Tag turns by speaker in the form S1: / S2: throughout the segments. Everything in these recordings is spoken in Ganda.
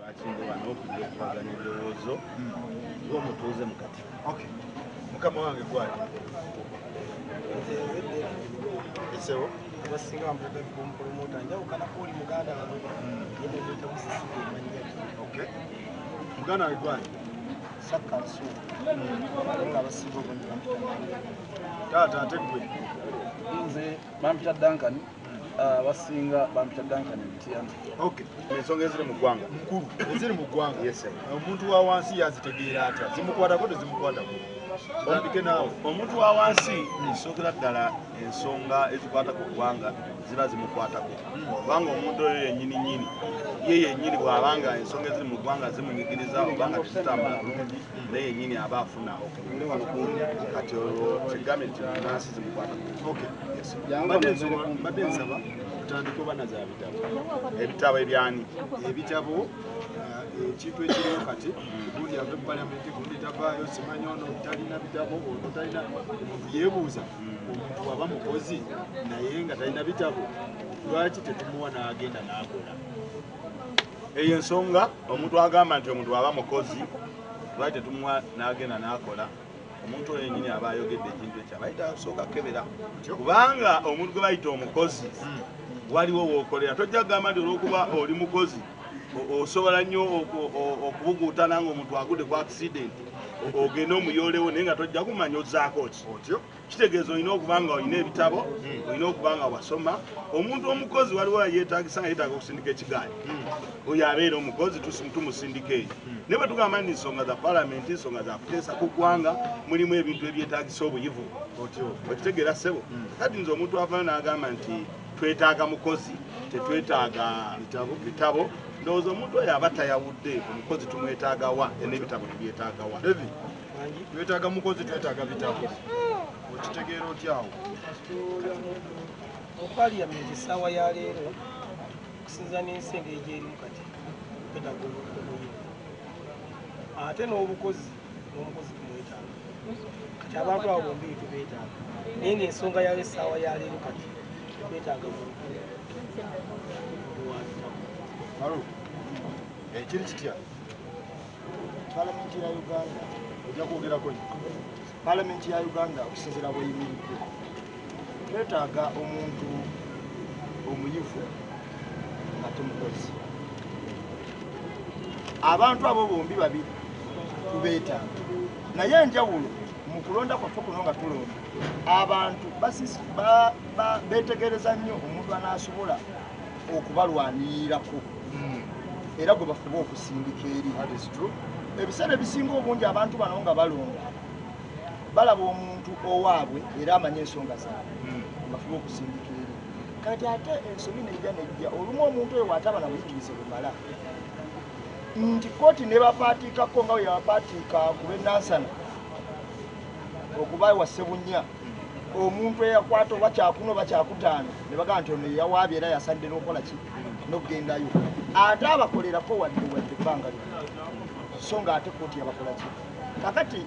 S1: akindi wano okubaganya ebirowoozo ng'omutuuze mu kati.
S2: Okay. Mukama wange gwali. Esewo.
S3: Basinga mpaka kumpromota njawukana kuli muganda wange. Yeye ndio kusisikia manja.
S2: Okay. Muganda wange gwali.
S3: Saka su. Nga basigo bonja.
S2: Tata ategwe.
S4: Nze bampita Duncan. Basinga bampita Duncan Mtiana.
S2: Okay.
S1: Ensonga eziri mu ggwanga.
S2: Mukulu. Eziri mu ggwanga.
S1: Yes sir.
S2: Omuntu wa wansi yazitegeera atya? Zimukwatako tezimukwatako. Olambike naawe.
S1: Omuntu wa wansi sookera ddala ensonga ezikwata ku ggwanga ziba zimukwatako. Kubanga omuntu oyo yennyini ye yennyini bw'abanga ensonga eziri mu ggwanga zimunyigiriza obanga tezitambula bulungi naye yennyini aba afuna kati olwo kigambe nti nansi zimukwatako.
S2: Okay.
S1: Yes.
S2: Mbadde nsaba kutandika oba na za bitabo.
S1: Ebitabo ebyani?
S2: Ebitabo ekintu ekiriyo kati gundi ave mu palamenti gundi tavaayo simanyi ono talina bitabo ono talina omuntu yeebuuza omuntu aba mukozi naye nga talina bitabo lwaki tetumuwa n'agenda n'akola?
S1: Eyo ensonga omuntu agamba nti omuntu aba mukozi lwaki tetumuwa n'agenda n'akola omuntu oyo yennyini aba ayogedde ekintu ekyo abayita asooka kebera kubanga omuntu gwe bayita omukozi waliwo wookolera tojja kugamba nti olw'okuba oli mukozi osobola nnyo okubuguutana ng'omuntu agudde ku accident ogende omuyoolewo naye nga tojja kumanya ozzaako ki otyo kitegeeza olina okuba nga olina ebitabo olina okuba nga wasoma omuntu omukozi waliwo yeetagisa nga yeetaaga okusindika ekigaali oyo abeera omukozi tumusindika eyo naye bwe tugamba nti ensonga za palamenti ensonga za kuteesa ku ggwanga mulimu ebintu ebyetaagisa obuyivu otyo okitegeera ssebo kati nze omuntu avayo n'agamba nti twetaaga mukozi tetwetaaga bitabo ndowooza omuntu oyo aba tayawudde omukozi tumwetaaga wa n'ebitabo tubyetaaga wa
S2: David twetaaga mukozi twetaaga bitabo okitegeera otyawo
S3: Parliament essaawa ya leero okusinza n'ensi engeri gy'erimu kati twetaaga obukozi ate n'obukozi n'omukozi tumwetaaga kati abantu abo bombi tubeetaaga naye ng'ensonga yayo essaawa ya leero kati twetaaga
S2: Alo, ekiri kitya?
S3: Parliament ya Uganda
S2: Ojja kwogerako nnyo.
S3: Parliament ya Uganda okusinziira bw'eyimiridde twetaaga omuntu omuyivu ate mukozi. Abantu abo bombi babiri tubeetaaga naye enjawulo mu kulonda kwaffe kuno nga tulonda abantu beetegereza nnyo omuntu anaasobola okubalwanirako era gwe bafuba okusindika eri. Ebiseera ebisinga obungi abantu bano nga balonda balaba omuntu owaabwe era amanye ensonga zaabwe bafuba okusindika eri kati ate ensobi nejja olumu omuntu oyo bw'ataba na buyigirize bumala nti kooti ne bapaatiikako nga bwe yabapaatiika ku b'ennansana okuba wa Ssebunya omuntu eyakwata oba kyakuna oba kyakutaano ne bagamba nti ono yawaabye era yasadde n'okola ki n'okugendayo ate abakolerako wadde ebbanga lyonna so nga ate kooti yabakola ki kakati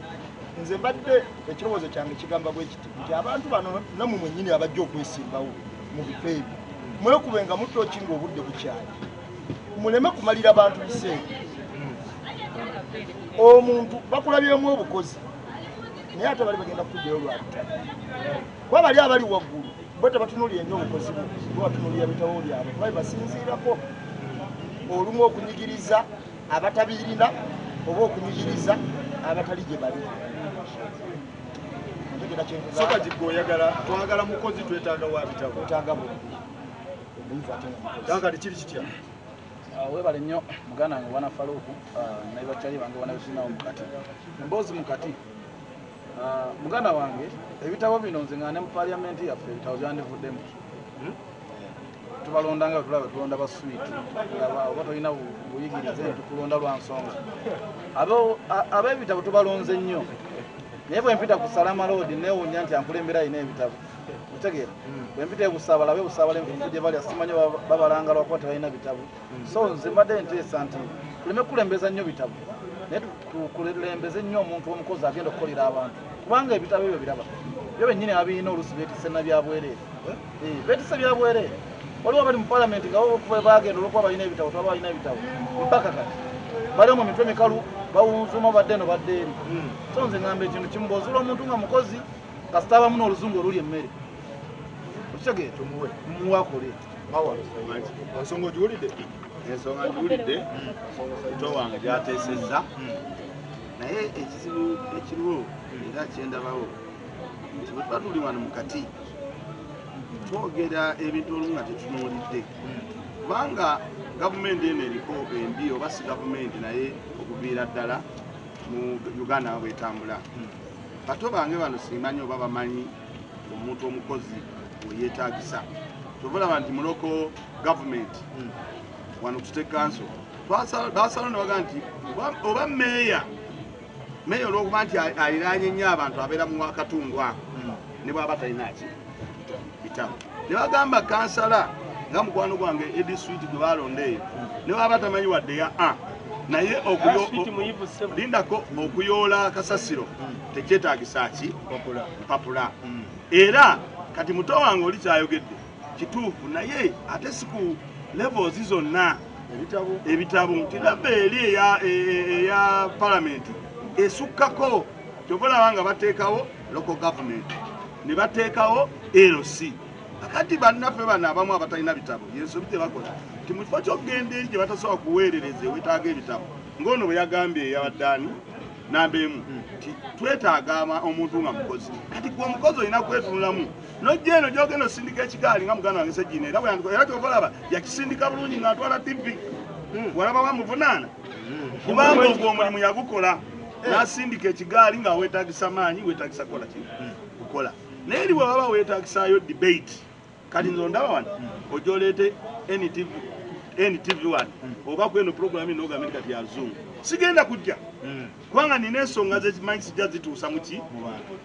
S3: nze mbadde ekirowoozo kyange kigamba bwe kiti nti abantu bano nammwe mwennyini abajja okwesimbawo mu bifo ebyo mwekubenga muttookinga obudde bukyali muleme kumalira bantu biseera omuntu bakulabyemu obukozi naye ate bali bagenda kujjayo lwata kuba bali abali waggulu bo tebatunuulira nnyo obukozi bwe batunuulira bitabo byabwe kuba basinziirako olumu okunyigiriza abatabirina oba okunyigiriza abatali gye bali
S2: soka jiggo oyagala twagala mukozi twetaaga wa bitabo
S3: twetaaga bo omuyivu ate
S2: Dankani kiri kitya
S4: webale nnyo muganda wange wana Faruku naye bakyali bange wana bisinawo mukati emboozi mukati muganda wange ebitabo bino nze nga ne mu palamenti yaffe ebitabo byandivuddemu tubalonda nga tulaba tulonda baswiiti oba tolina buyigirize tukulonda lwa nsonga ab'ebitabo tubalonze nnyo naye bwe mpita ku Salama Road neewunya nti ankulembera alina ebitabo otegeera bwe mpita ebusaabala abebusaabala enfufu gye balya simanyi babalanga lwakuba tebalina bitabo so nze mbadde nteesa nti tuleme kukulembeza nnyo bitabo naye tukulembeze nnyo omuntu omukozi agenda okukolera abantu kubanga ebitabo ebyo biraba byo bennyini abirina oluusi beetise na byabwereere beetise byabwereere waliwo bali mu palamenti nga bo bagenda olwokuba balina ebitabo twaba balina ebitabo mpaka kati bali mu mitwe mikalu bawunzuma badde no badde eri so nze ngamba ekintu kimu bw'ozuula omuntu nga mukozi kasita abamu n'oluzungu oluli emmere okitegeera mumuwakole
S2: ensonga ogiwulidde
S1: ensonga ngiwulidde muto wange gyateesezza naye ekizibu ekiriwo era kyendabawo nti bwe tuba tuli wano mu kati twogera ebintu olumu nga tetunuulidde kubanga gavumenti eno eriko embi oba si gavumenti naye okuviira ddala mu Uganda nga bwetambula bato bange bano simanyi oba bamanyi omuntu omukozi weyeetagisa tobulaba nti muloko gavumenti wano tute kanso basala ne bagaa nti oba meeya olwokuba nti aliraanye nnyo abantu abeera mu akatundu ako ne bwaba talinaki bitabo ne bagamba kansala nga mukwano gwange ediswiti gwe balonda eyo ne bwaba tamanyi wadde ya naye lindako okuyoola kasasiro tekyetagisa ki mpapula era kati muto wange oli kyayogedde kituufu naye ate si ku levels zonna ebitabo nti labba eri eya palamenti esukkako kyobalaba nga bateekawo local government ne bateekawo LC akati bannaffe bano abamu abatalina bitabo yensobi tebakola nti mu kifo kyokugenda eri gye batasobola kuweerereza ewetaaga ebitabo ng'ono bwe yagambye eyabaddaani namba emu nti twetaaga omuntu nga mukozi kati gwe omukozi olina kwetunulamu nojja eno gyogenda osindika ekigaali nga muganda wange Sejjina era kyobalaba yakisindika bulungi ng'atwala TV walaba bamuvunaana kubanga ogwo omulimu yagukola n'asindika ekigaali nga weetagisa maanyi weetagisa kukola ki kukola naye eri bwebaba weetagisaayo debate kati nze ondaba wano ojja oleete NTV1 oba kweno programu eno ogambe kati ya zungu sigenda kujja kubanga nina ensonga zekimanyi sijja zituusa muki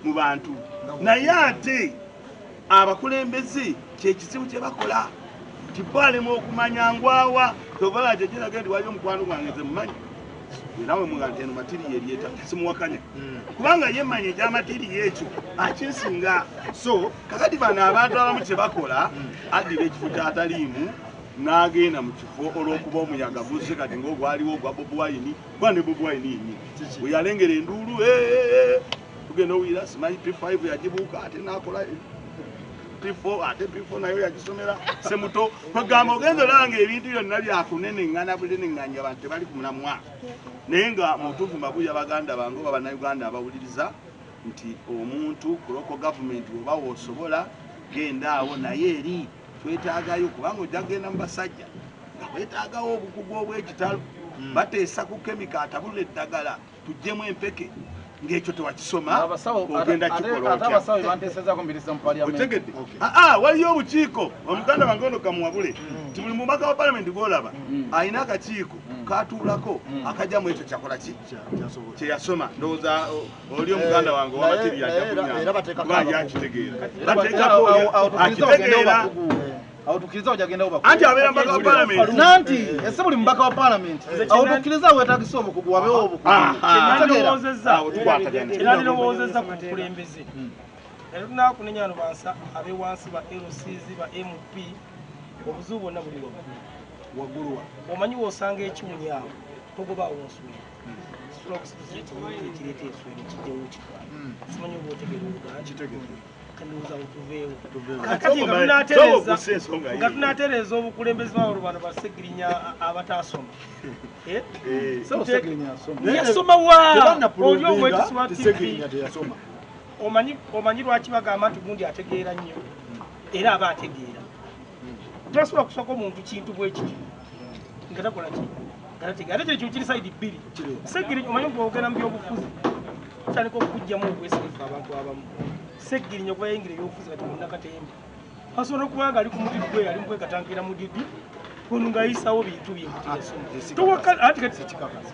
S1: mu bantu naye ate abakulembeze kyekizibu kye bakola tibalema okumanya ngwawa tobala gyegiraga nti waliyo omukwano gwange nze mumanyi nawe mugante eno matiriyeri eta simuwakanya kubanga yemanya ekyamatiriye ekyo akinsinga so kakati bano abantu abamu kye bakola addira ekifo kyataliimu n'agenda mu kifo olw'okuba omuyaga guzze kati ng'ogwaliwo ogwa Bobi Wine kuba ne Bobi Wine yennyini bwe yalengera enduulu tugenda owulira simanyi P5 yagibuuka ate n'akola P4 ate P4 nayo yagisomera semuto kwegamba ogenza olanga ebintu byonna byakuneneŋŋana buneneŋŋanya abantu tebali ku mulamwa naye nga mutuufu mbabuya baganda bange oba bannayuganda abawuliriza nti omuntu ku local government oba woosobola genda awo naye eri twetaagayo kubanga ojja kugenda mu basajja nga wetaagawo obukugu obw'ekitalo bateesa ku kemika atabulula eddagala tuggyemu empeke ng'ekyo tewakisoma ogenda kikola otegedde waliyo obukiiko omuganda wange ono kamuwabule nti buli mubaka wa palamenti gwolaba alina akakiiko katuulako akajjamu ekyo kyakola ki kyeyasoma ndowooza oli omuganda wange owamatiri ajjakubanga akitegeera bateekako akitegeera
S4: autukiriza ojagenda oba
S1: anti abeera mbaka wa palamenti
S4: nanti ese buli mbaka wa palamenti autukiriza wetagisa obukugu wabewo obukugu
S5: kiralirowoozezza ku bukulembeze era tunakunenya ano bansa abe wansi ba LCs ba MP obuzibu bwonna buli waggulu omanyi woosanga ekiwunyi awo togobaawo nswera kisobola okusibuza ekiwunyi ekireeta enswera ekijjawo kitwala simanyi oba otegeera oluganda kanduuza otuveewo kakati nga tunatereeza obukulembeze babo bano basegirinya abataasoma yasoma wa oli omwekisi wa TV omanyi lwaki bagamba nti gundi ategeera nnyo era aba ategeera tosobola kusooka omuntu kintu bwe kiti nga takola ki ate kyekintu kiri sayidi bbiri segirinya omanyi ogenda mu byobufuzi tutandika okugyamu obwesigirifu abantu abamu segirinya okuba yayingira ebyobufuzi kati munnakatembe asobola okuba nga ali ku mudidi gwe ali mukwekatankira mudidi ono ng'ayisawo bintu bye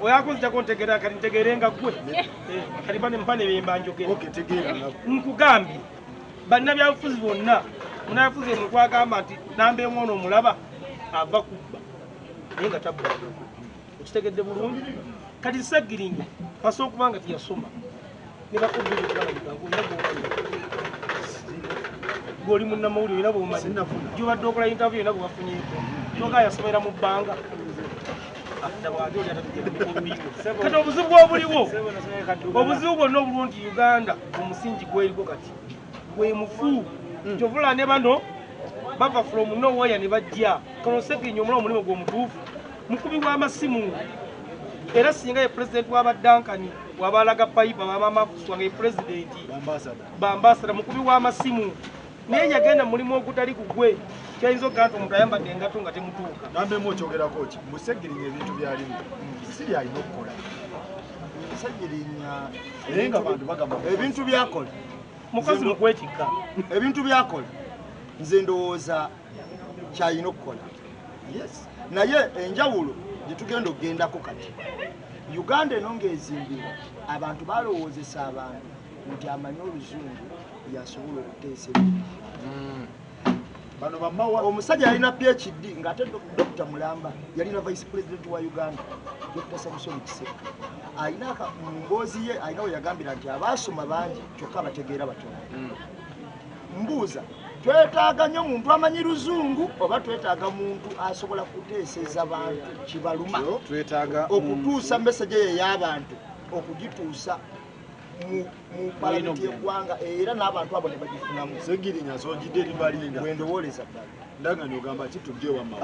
S5: oyakozijako ntegeera kati ntegeerenga gwe kati mpane bemba njogera nkugambye bannabyabufuzi bonna munabyabufuzi omuntu agamba nti namba emwono omulaba ava kubba naye nga tabula okitegedde bulungi kati segirinya asobola okuba nga tiyasoma gwoli munnamawulire era bwomanyi gyobadde okola interview era bwebafunyeko noga yasomera mu bbanga kati obuzibu obuliwo obuzibu bwonna obuliwo nti Uganda omusingi gweriwo kati gwe mufu kyovula ne bano bava from nowhere ne bajja kano Ssegirinnya omulala omulimu gw'omutuufu mukubi w'amasimu era singa ye pulezidenti w'abadankani wabalaga payipa bamamakuswanga ye pulezidenti bambasada mukubi w'amasimu naye yagenda mulimu ogutali kugwe kyayinza okugaa nti omuntu ayambadde engato nga temutuuka
S2: nambemu okyogerako ki mu Ssegirinnya ebintu byalimu siri alina okukola
S3: Ssegirinnya
S2: naye nga bantu bagamba
S3: ebintu byakola
S5: mukozi mukwetikka
S3: ebintu byakola nze ndowooza kyalina okukola naye enjawulo gyetugenda okugendako kati Uganda eno ng'ezimbibwa abantu balowoozesa abantu nti amanyi oluzungu yasobola okuteesa
S2: bano bamawa
S3: omusajja yalina PhD ng'ate Dr. Mulamba yalina vice president wa Uganda Dr. Samson Kiseka alina mboozi ye alina we yagambira nti abaasoma bangi kyokka bategeera batono mbuuza twetaaga nnyo muntu amanyi luzungu oba twetaaga muntu asobola kuteeseza bantu kibaluma
S4: twetaaga
S3: okutuusa message ye y'abantu okugituusa mu palamenti y'eggwanga era n'abantu abo ne bagifunamu
S2: Ssegirinnya sogidde libalinda
S3: bwendowooleza ddala
S2: ndaga n'ogamba ki tujje wamma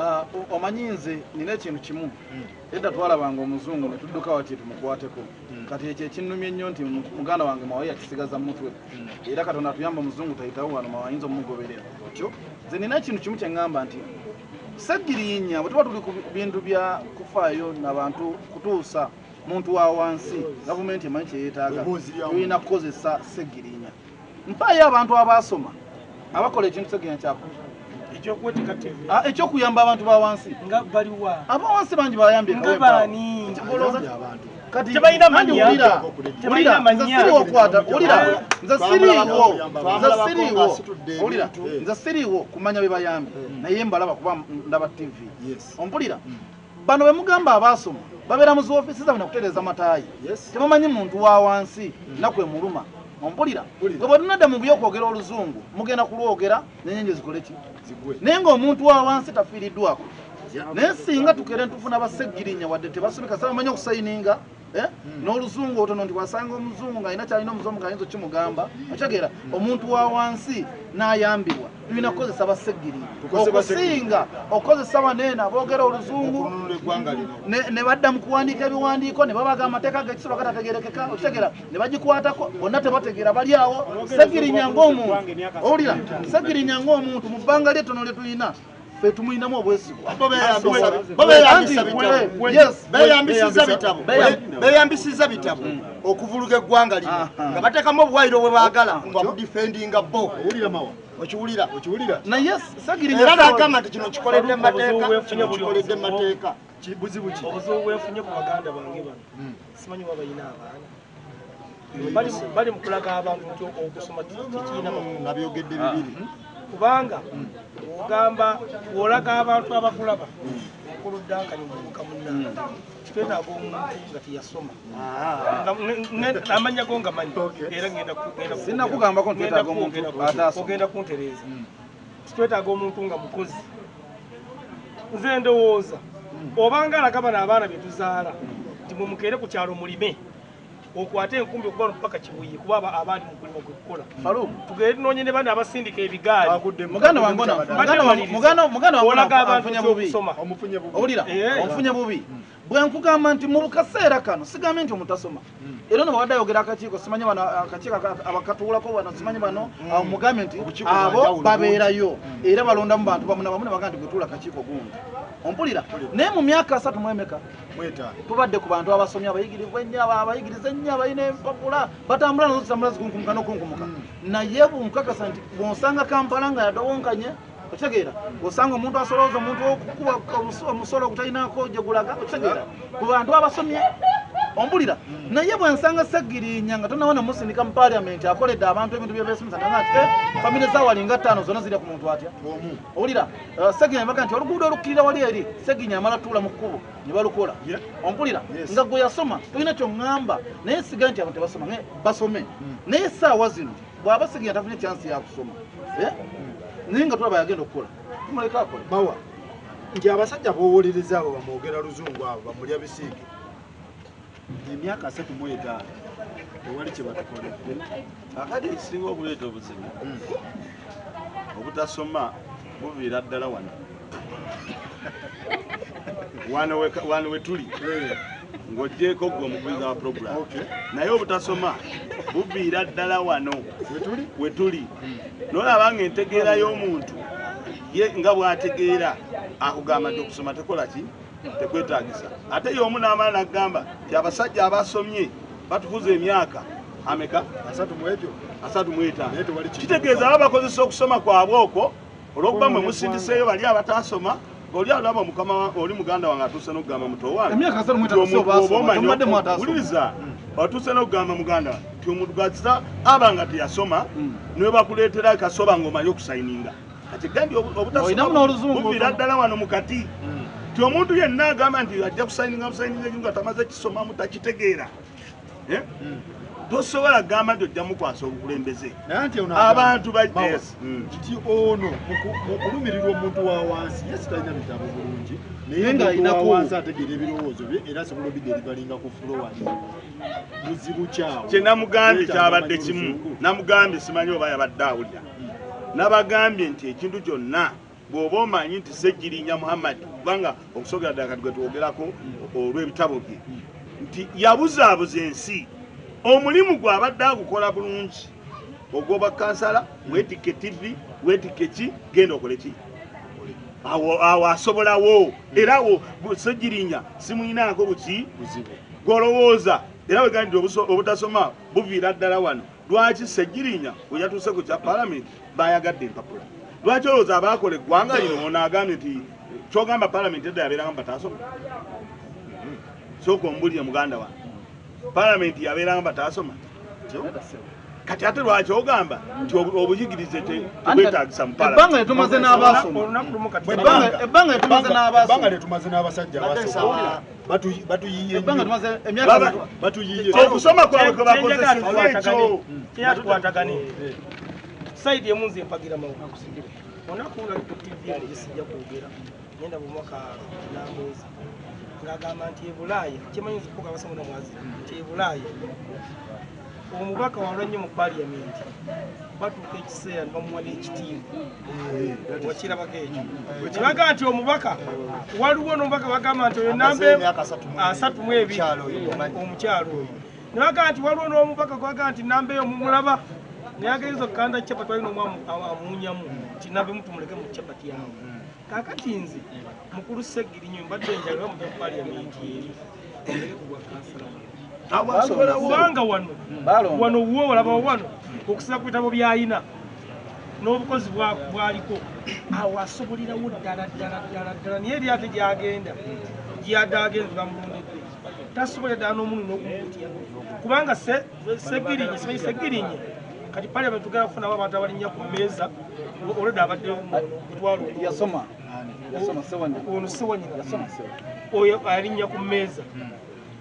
S4: omanyi nze nina ekintu kimu edda twalabanga omuzungu ne tudduka wati tumukwateko kati ekyo ekinnumya ennyo nti muganda wange mawayi yakisigaza mutwe era Katonda atuyamba omuzungu tayitawo wano mawayinza omugoberera kyo nze nina ekintu kimu kye ŋŋamba nti Ssegirinnya bwe tuba tuli ku bintu bya kufaayo n'abantu kutuusa muntu wa wansi gavumenti emanyi kye yeetaaga tulina kukozesa Ssegirinnya mpaayo abantu abaasoma abakola ekintu Ssegirinnya kyakola
S5: ekyokwetika TV
S4: ekyokuyamba abantu ba wansi
S5: nga baliwa
S4: abawansi bangi bayambye
S5: nga baani
S2: abantu
S4: kati
S5: tebalina manya
S4: tebalina manya nze okwata ulira nze siriwo kumanya be bayambye naye mbalaba kuba ndaba TV ompulira bano be mugamba abaasoma babeera mu zoofisi zaabwe nakutereeza mataayi tebamanyi muntu wa wansi nakwe muluma ompulira nga bwe tunadda mu byokwogera oluzungu mugenda kulwogera n'enyenje zikole ki naye ng'omuntu wa wansi tafiiriddwako naye singa tukere ntufuna ba Ssegirinnya wadde tebasomeka bamanyi okusayininga n'oluzungu otono nti wasanga omuzungu ng'alina kyalina omuzungu ng'ayinza okimugamba okyogera omuntu wa wansi n'ayambibwa tulina kukozesa ba Ssegirinnya okusinga okukozesa baneena aboogera oluzungu ne badda mu kuwandiika ebiwandiiko ne babaga amateeka g'ekisolo gatategeerekeka okyogera ne bagikwatako bonna tebategeera bali awo Ssegirinnya ng'omuntu owulira Ssegirinnya ng'omuntu mu bbanga lyettono lye tulina ffe tumulinamu obwesigwa
S3: beeyambisiza bitabo okuvuluga eggwanga lino nga bateekamu obuwayiro bwe baagala nga budifendinga bo okiwulira
S4: naye
S3: era n'agamba nti kino kikoledde mu mateeka
S2: buzibu ki
S5: obuzibu bwefunye ku baganda bange bano simanyi oba balina abaana bali mu kulaga abantu nti okusoma tekiina
S3: nabyogedde bibiri
S5: kubanga ogamba bw'olaga abantu abakulaba okuluddankani mubuuka munna kitwetaaga omuntu nga teyasoma amanya go nga manyi era
S4: sinakugambako ntwetaaga omuntu
S5: ogenda kuntereeza kitwetaaga omuntu nga mukozi nze ndowooza obanga alaga bano abaana bye tuzaala nti mumukeere ku kyalo mulime okwate enkumbi okuba mpaka Kibuye kuba abandi mu kulima kukola tugere tunoonye ne bana abasindika ebigaali
S4: muganda wange afunye bubi owulira ofunye bubi bwe nkugamba nti mu kaseera kano sigambe nti omutasoma era no bawadde ayogera akakiiko simanyi bano akakiiko abakatuulako bano simanyi bano mugambe nti abo babeerayo era balondamu bantu bamu nabamu ne bagamba nti gwetuula akakiiko gundi ompulira naye mu myaka 3 mwemeka tubadde ku bantu abasomye abayigirivu ennyo abayigiriza ennyo abalina empapula batambula nazo zitambula zikunkumuka n'okunkumuka naye bunkakasa nti bw'onsanga Kampala nga yadowonkanye otegeera osanga omuntu asolooza omuntu okukuba omusolo ogutalinako gye gulaga otegeera ku bantu abasomye ompulira naye bwensanga Ssegirinnya nga tonawona musindika mu parliament akoledde abantu ebintu byebeesomesa nga nti famire zawalinga 5 zonna zirya ku muntu atya owulira Ssegirinnya baga nti oluguudo olukkirira wali eri Ssegirinnya amala tuula mu kkubo ne balukola ompulira nga gwe yasoma tolina kyoŋŋamba naye siga nti abantu tebasoma basome naye essaawa zino bw'aba Ssegirinnya tafunye chansi ya kusoma naye nga tulaba yagenda okukola tumuleka akole
S2: bawa nti abasajja bowuliriza abo bamwogera luzungu abo bamulya bisiige emyaka 35 tewali kye batukoledde.
S1: akati ekisinga okuleeta obuzibu obutasoma buviira ddala wano wetuli ng'ogyeko gwe omukubiza wa program naye obutasoma buviira ddala wano wetuli nolaba nga entegeera y'omuntu ye nga bw'ategeera akugamba nti okusoma tekola ki tekwetaagisa ate y'omu n'amaana agamba ti abasajja abasomye batukuza emyaka ameka 35 kitegeeza aba bakozesa okusoma kwabwe okwo olw'okuba mwe musindiseeyo bali abatasoma oli alaba mukama oli muganda wange atuuse n'okugamba muto wangeuliriza atuuse n'okugamba muganda wange ti omugaza aba nga teyasoma niwe bakuleetera kasoba ng'omanyi okusayininga katigandi obutasoma buviira ddala wano mukati ti omuntu yenna agamba nti ajja kusayininga busayininga ekintu nga tamaze kisomamu takitegeera tosobola kugamba nti ojja mukwasa obukulembeze abantu
S2: kiti ono mukulumirirwa omuntu wa wansi yesi talina bitabo bulungi naye nga alinawansi ategeera ebirowoozo bye era asobola obiderivalinga ku fulowani muzibu kyawo
S1: kye namugambye kyabadde kimu namugambye simanyi oba yabadde awulira nabagambye nti ekintu kyonna bw'oba omanyi nti Ssejjirinya Muhammad kubanga okusogera ddala kati gwe twogerako olw'ebitabo bye nti yabuzaabuza ensi omulimu gw'abadde agukola bulungi ogoba kansala weetikke TV weetikke ki genda okole ki awo asobolawo era Ssejjirinya simuyinaako buki gwolowooza era wegandi nti obutasoma buviira ddala wano lwaki Ssejjirinya we yatuuse ku kya palamenti bayagadde empapula lwaki olowooza abaakola eggwanga lino ono agambye nti kyogamba palamenti edda yabeeranga mu batasoma sooka ombulire muganda wange palamenti yabeeranga batasoma kati ate lwaki ogamba nti obuyigirize tebwetaagisa mu
S4: ebbanga lyetumaze n'abasoma
S2: n'abasajja batuyiye
S1: okusoma kwabwe kwe bakozesa ekyo
S5: teyatukwataganire saidi emu nze empagira mawuga onaku nga ku TV gisijja kwogera ngenda bumwaka namwezi ng'agamba nti ebulaaya kimanyi nzikuga abasamu namwazi nti ebulaaya omubaka walwa nnyo mu paliyamenti batuuka ekiseera ne bamuwa n'ekitiibwa wakirabako ekyo kibaga nti omubaka waliwo n'omubaka bagamba nti oyo namba 32 omukyalo oyo ne baga nti waliwo n'omubaka gwaga nti namba eyo mumulaba nayagaliza okukanda capati walina omwamu amunyamu nti namba emutumuleke mu capati yawe kakati nze mukulu Ssejjirinya mbadde njagala mujja ku paliyamenti eri kubanga wano wo olaba wano okusaba ku bitabo byayina n'obukozi bwaliko awo asobolerawo ddala naye eri ate gyagenda gyadde agenzi bamulondedde tasobolera ddala n'omunu n'okumutya kubanga Ssejjirinya kati paliyamenti tugenda kufunawo abantu abalinnya ku mmeeza olwedde abaddewo
S4: yasoma
S5: ono Ssewanyika oyo alinnya ku mmeeza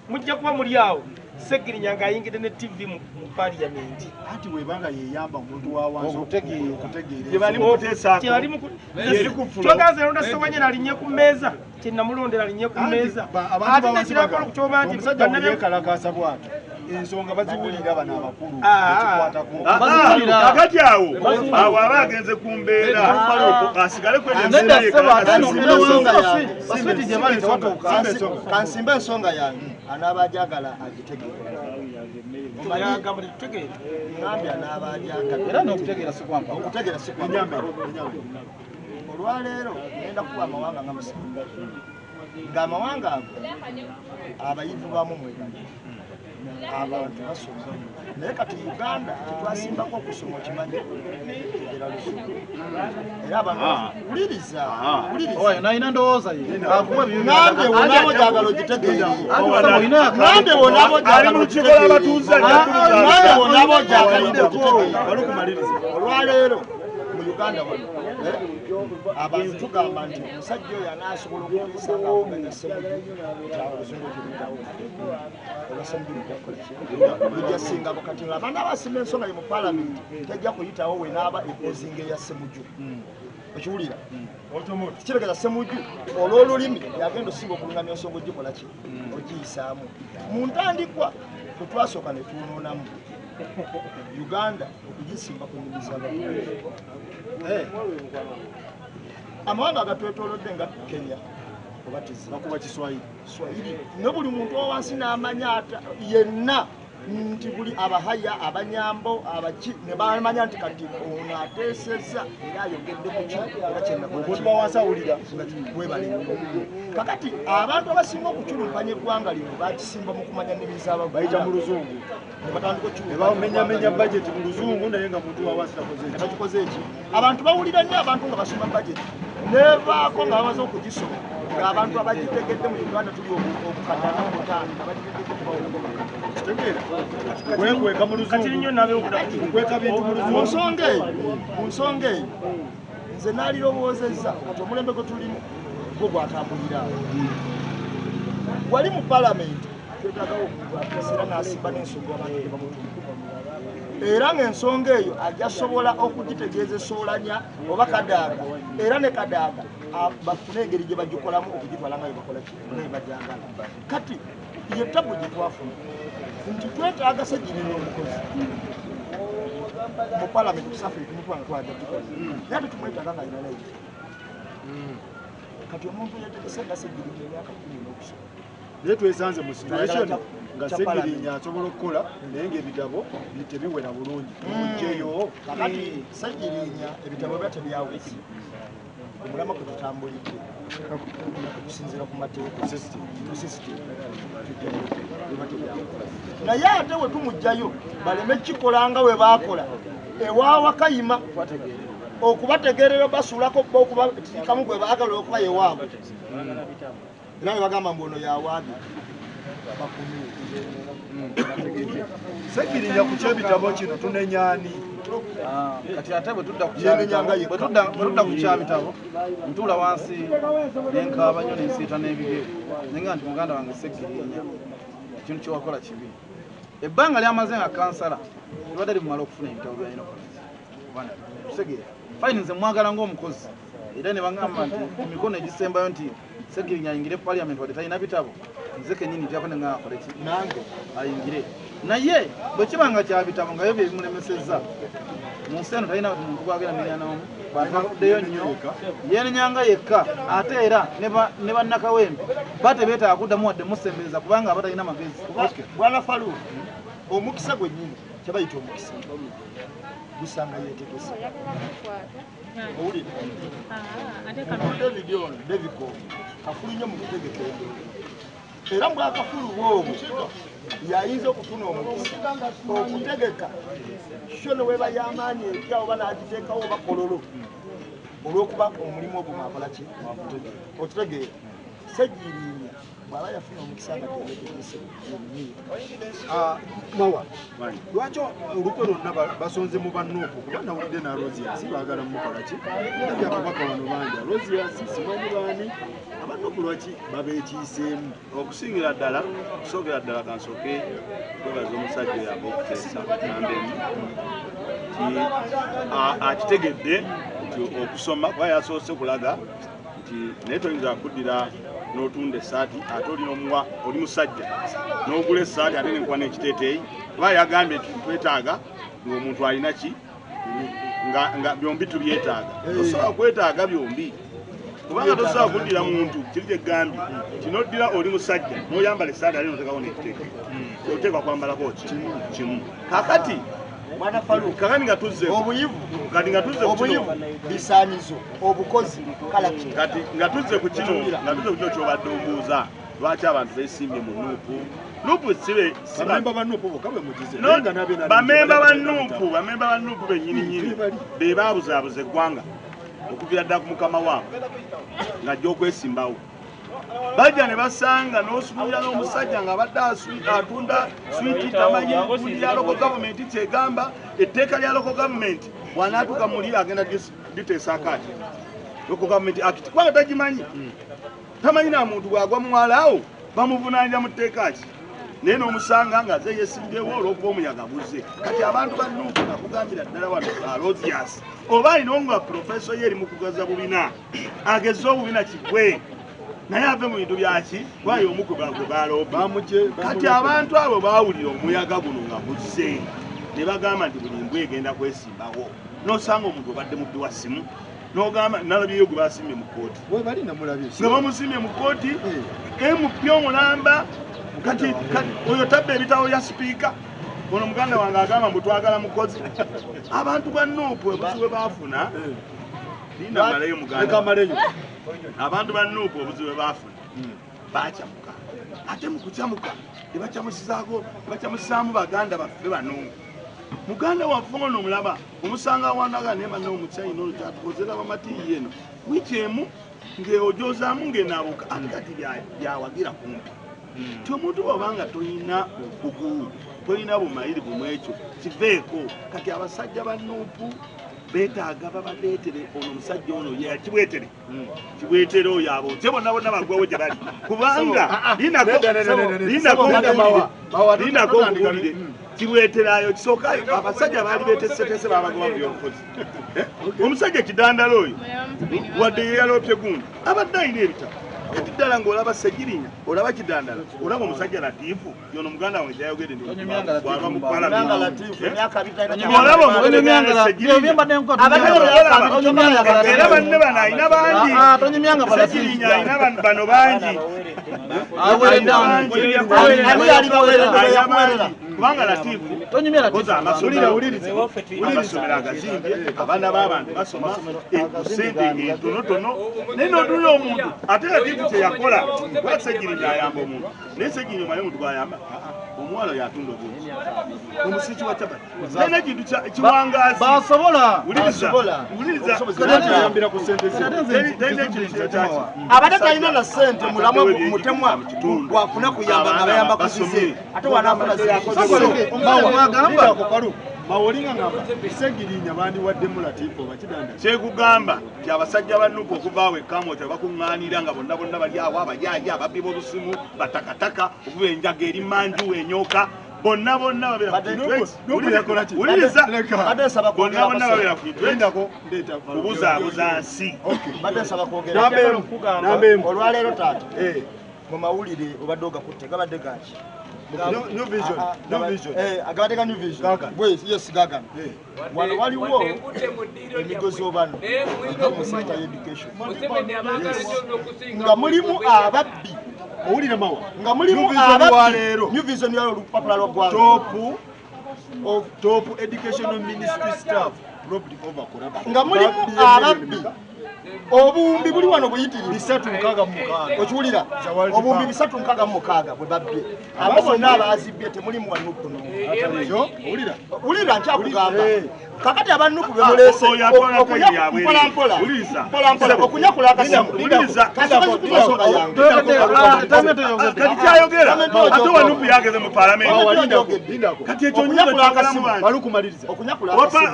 S5: mujja kuba muli awo Ssejjirinya ng'ayingidde ne TV mu paliyamenti
S2: anti webanga yeyamba omuntu wa wansi
S5: okutegeera londa Ssewanyika alinnya ku mmeeza kyenamulondera alinnya ku mmeeza ate nekirakola okukyoba nti
S2: yekalakasa bw'ato ensonga baziwulira bano abakulu
S1: kakati awo aba agenze ku mbeera asigale
S3: kansimba ensonga yange anaaba ajagala
S4: era n'okutegeera
S3: okutegeera sikwampa olwaleero ngenda kuba amawanga nga musinga ng'amawanga ago abayivu bamu mwegali abantu basoma naye kati Uganda tetwasimbako okusoma okimanyi tegera lusuku era abantu wuliriza
S4: nalina ndowooza
S3: nambe wonaabo gyagala ogitegeere nambe wonaabo olwaleero mu Uganda wano abantu tugamba nti omusajja oyo anaasobola okuliisanga akumenya semujuluzungu gyebitawo ejja singako kati abaana abasimba ensonga ye mu palamenti tejja kuyitawo wenaaba epozinga eya semuju okiwulira kiregeza Ssemujju olw'olulimi yagenda osinga okulungamya ensonga ogikola ki ogiyisaamu mu ntandikwa kwe twasooka ne tuwonoonamu Uganda okugisimba ku nnimi z'abantu amawanga agatwetoolodde nga Kenya oba bakuba Kiswahili ne buli muntu owansi n'amanya yenna nti buli Abahaya Abanyambo abaki ne bamanya nti kati ono ateesezza era ayogedde ku ki era kyennakuwulira webale kakati abantu abasinga okuculumpanya eggwanga lino bakisimba mu kumanya ennimi z'abantu bayita mu luzungu ne batandika okuculumpanya bajeti mu luzungu naye nga muntu wawansi takikoze eki abantu bawulira nnyo abantu nga basoma bajeti nebaako nga bamaze okugisoma ng'abantu abagitegedde mu Uganda tuli obukatana obutaano abagitegedde kubawulako wekweka mu luzungu mu nsonga eyo nze nalirowoozezza kati omulembe gwe tulimu gwo gwatambulira wali mu palamenti twetagawo omuntu ateesera n'asimba n'ensonga abantu gye bamutumu era ng'ensonga eyo ajja sobola okugitegeeza essoolanya oba kadaaga era ne kadaaga bafune engeri gye bagikolamu okugitwala nga bebakola naye bajangala kati ye tabu gye twafuna nti twetaaga Ssegirinya omukozi mu palamenti kusafiri tumutwanga twaja tukoze naye tetumwetaaga nga alina naye kati omuntu yetegese nga Ssegirinya emyaka 10 n'okusoma naye twesanze mu situation nga Ssegirinya asobola okukola naye ng'ebitabo tebiwera bulungi tumugjeyo kakati Ssegirinya ebitabo bya tebyawezi omulama kwe tutambulidde okusinziira ku mateeka naye ate we tumugjayo baleme kikola nga we baakola ewaawa Kayima okubategeerera basuulako bba okubatiikamu gwe baagala okuba yewaabwe era ne bagamba mbu ono yawaabye Ssegirinya ku kyebitabo kino tunenyaani kati ate bwe tudda ku kyabitabo ntuula wansi nenkaaba nnyo nensiita n'ebigere nenga nti muganda wange Ssegirinya ekintu kyewakola kibi ebbanga lyamaze nga kansala libadde limumala okufuna ebitabo byalina okola tusegeera fayini nze mwagala ng'omukozi era ne bagamba nti ku mikono egisembayo nti Ssegirinya ayingire parliament wadde talina bitabo nze kennyini tyako ne nga akole ki nange ayingire naye bwe kiba nga kya bitabo nga yo bye bimulemesezza mu nsi eno talina muntu gwagenda nenya n'omu batafuddeyo nnyo yeenenyanga yekka ate era ne bannakawempe bate beetaaga kuddamu wadde musembereza kubanga aba talina magezi bwana Falu omukisa gwennyini kyebayita omukisa gusanga yeetegese owulire Davico kafulu nnyo mu kutegeka era bwakafulu bwobwo yayinza okufuna omukisa okutegeka kyo ne weba y'amaanyi etya oba n'agiteekawo oba kololo olw'okuba omulimu ogwo mwakola ki okitegeera Ssegirinya bw'aba yafuna omukisa nga teyetegese mawa lwaki olukwe lwonna basonze mu bannuuku kuba nawulidde na Rosias baagala mukola ki nabye ababaka wano bangi Rosias simanyi baani abannuuku lwaki babeekiiseemu
S1: okusingira ddala kansooke kwebaza omusajja oyamba okuteesa nambemu akitegedde nti okusoma kuba yasoose kulaga nti naye toyinza kuddira n'otunda essaati ate oli musajja n'ogula essaati ate nenkuba n'ekiteeteeyi kuba yagambye nti twetaaga ng'omuntu alina ki nga byombi tubyetaaga tosobola kwetaaga byombi kubanga tosobola kuddira muntu kiri kyegambye kinoddira oli musajja n'oyambala essaati ate n'oteekako n'ekiteeke oteekwa kwambalako kimu kakati kakati nga tuzze obuyivu bisaanizo obukozi kati nga tuzze ku kino kyobadde ombuuza lwaki abantu beesimbye mu nuupu bamemba ba nuupu bennyininyini be baabuzaabuza eggwanga okuviira ddala ku mukama waabwe ng'ajja okwesimbawo bajja ne basanga n'osumulira n'omusajja ng'abadde atunda switi tamanyi buli lya loko gavumenti kyegamba etteeka lya loko gavumenti bw'anaatuuka muli agenda liteesa akaati loko gavumenti act kubanga tagimanyi tamanyi na muntu bw'agwa mwalaawo bamuvunaanira mu tteeka ki naye n'omusanga nga ze yeesimbewo olw'okuba omuyaga guze kati abantu bannuuku nakugambira ddala wano Rosias oba alina nga profeso ye eri mu kugaza bubina ageze obubina kigwe naye ave mu bintu byaki waayo omu gwe balooba kati abantu abo baawulira omuyaga guno nga guze ne bagamba nti buli mbwa egenda kwesimbawo n'osanga omuntu obadde mubbi wa simu n'ogamba nalabyeyo gwe basimbye mu kooti nga bamusimbye mu kooti MP omulamba kati oyo tabba ebitabo bya sipiika ono muganda wange agamba mbu twagala mukozi abantu ba Nuupu obuzibu bwe baafuna linamaleyo muganda abantu ba Nuupu obuzibu bwe baafuna bakyamuka ate mu kukyamuka nebakyamusizaamu baganda baffe bano muganda waffe ono omulaba omusanga awandaga naye banne omukyayina olukyatukozera bamatiiyi eno wiiki emu ng'ojozaamu ng'enaabuka ate kati byawagira kumpi ti omuntu bw'obanga toyina bukugu toyina bumayirivu mu ekyo kiveeko kati abasajja ba Nuupu beetaaga babaleetere ono omusajja ono kibwetere kibwetere oyo aboote bonna bonna bagwewo gye bali kubanga linako nkubulire kibweterayo kisookayo abasajja baali beetesetese babagaba mu byobufuzi omusajja kidandala oyo wadde yeyaloopye gundi abadde alina ebitabo kati ddala ng'olaba Segirinya olaba Kidandala olaba omusajja Latiifu yono muganda wange gyayogedde ndwalwa mu palamentiera banne bano alina bangi Segirinya alina bano bangi kubanga Latiifu koza amasomero agazimbye abaana b'abantu basoma sente entonotono naye n'otulira omuntu ate Latiifu kyeyakola Segirinya ayamba omuntu naye Segirinya omanyi omuntu gwayamba omuwala yatunda obungi omusiki wa Tabata naye ekintu kiwangazi basobola
S3: abadde talina na ssente mulamu mutemwa gwafuna kuyamba nga bayamba kuzize ate wanafuna
S2: mawolinga ngamba Segirinya bandiwaddemu Latiifu oba Kidandala
S1: kyekugamba ti abasajja ba Nuupu okuvaawo ekkaamo tebakuŋŋaanira nga bonna bali awo abayaayi ababbi b'obusimu batakataka okuba enjaga eri manju enyoka bonna babeera kubuzaabuza nsi
S3: olwaleero taata mu mawulire obadde ogakutte gabadde gaki
S2: New Vision.
S3: Agabadde New Vision. Yes, Gagan. Wano waliwo emigozi obano mu sector education. Nga mulimu ababbi.
S2: Owulira mawa.
S3: Nga mulimu ababbi. New Vision yalo olupapula lw'eggwanga.
S2: Top educational ministry staff robbed over corruption.
S3: Nga mulimu ababbi. Obumbi buli wano buyitirivu
S2: 365
S3: okiwulira obumbi 366 bwe babbye abo bonna abazibbye temulimu wa Nuupu wulira nkyakugamba kakati aba Nuupu bemuleese mpolampola okunyakula akasimu
S1: kati kyayogera ate wa Nuupu yageze mu palamenti kati ekyo
S3: okunyakula akasimu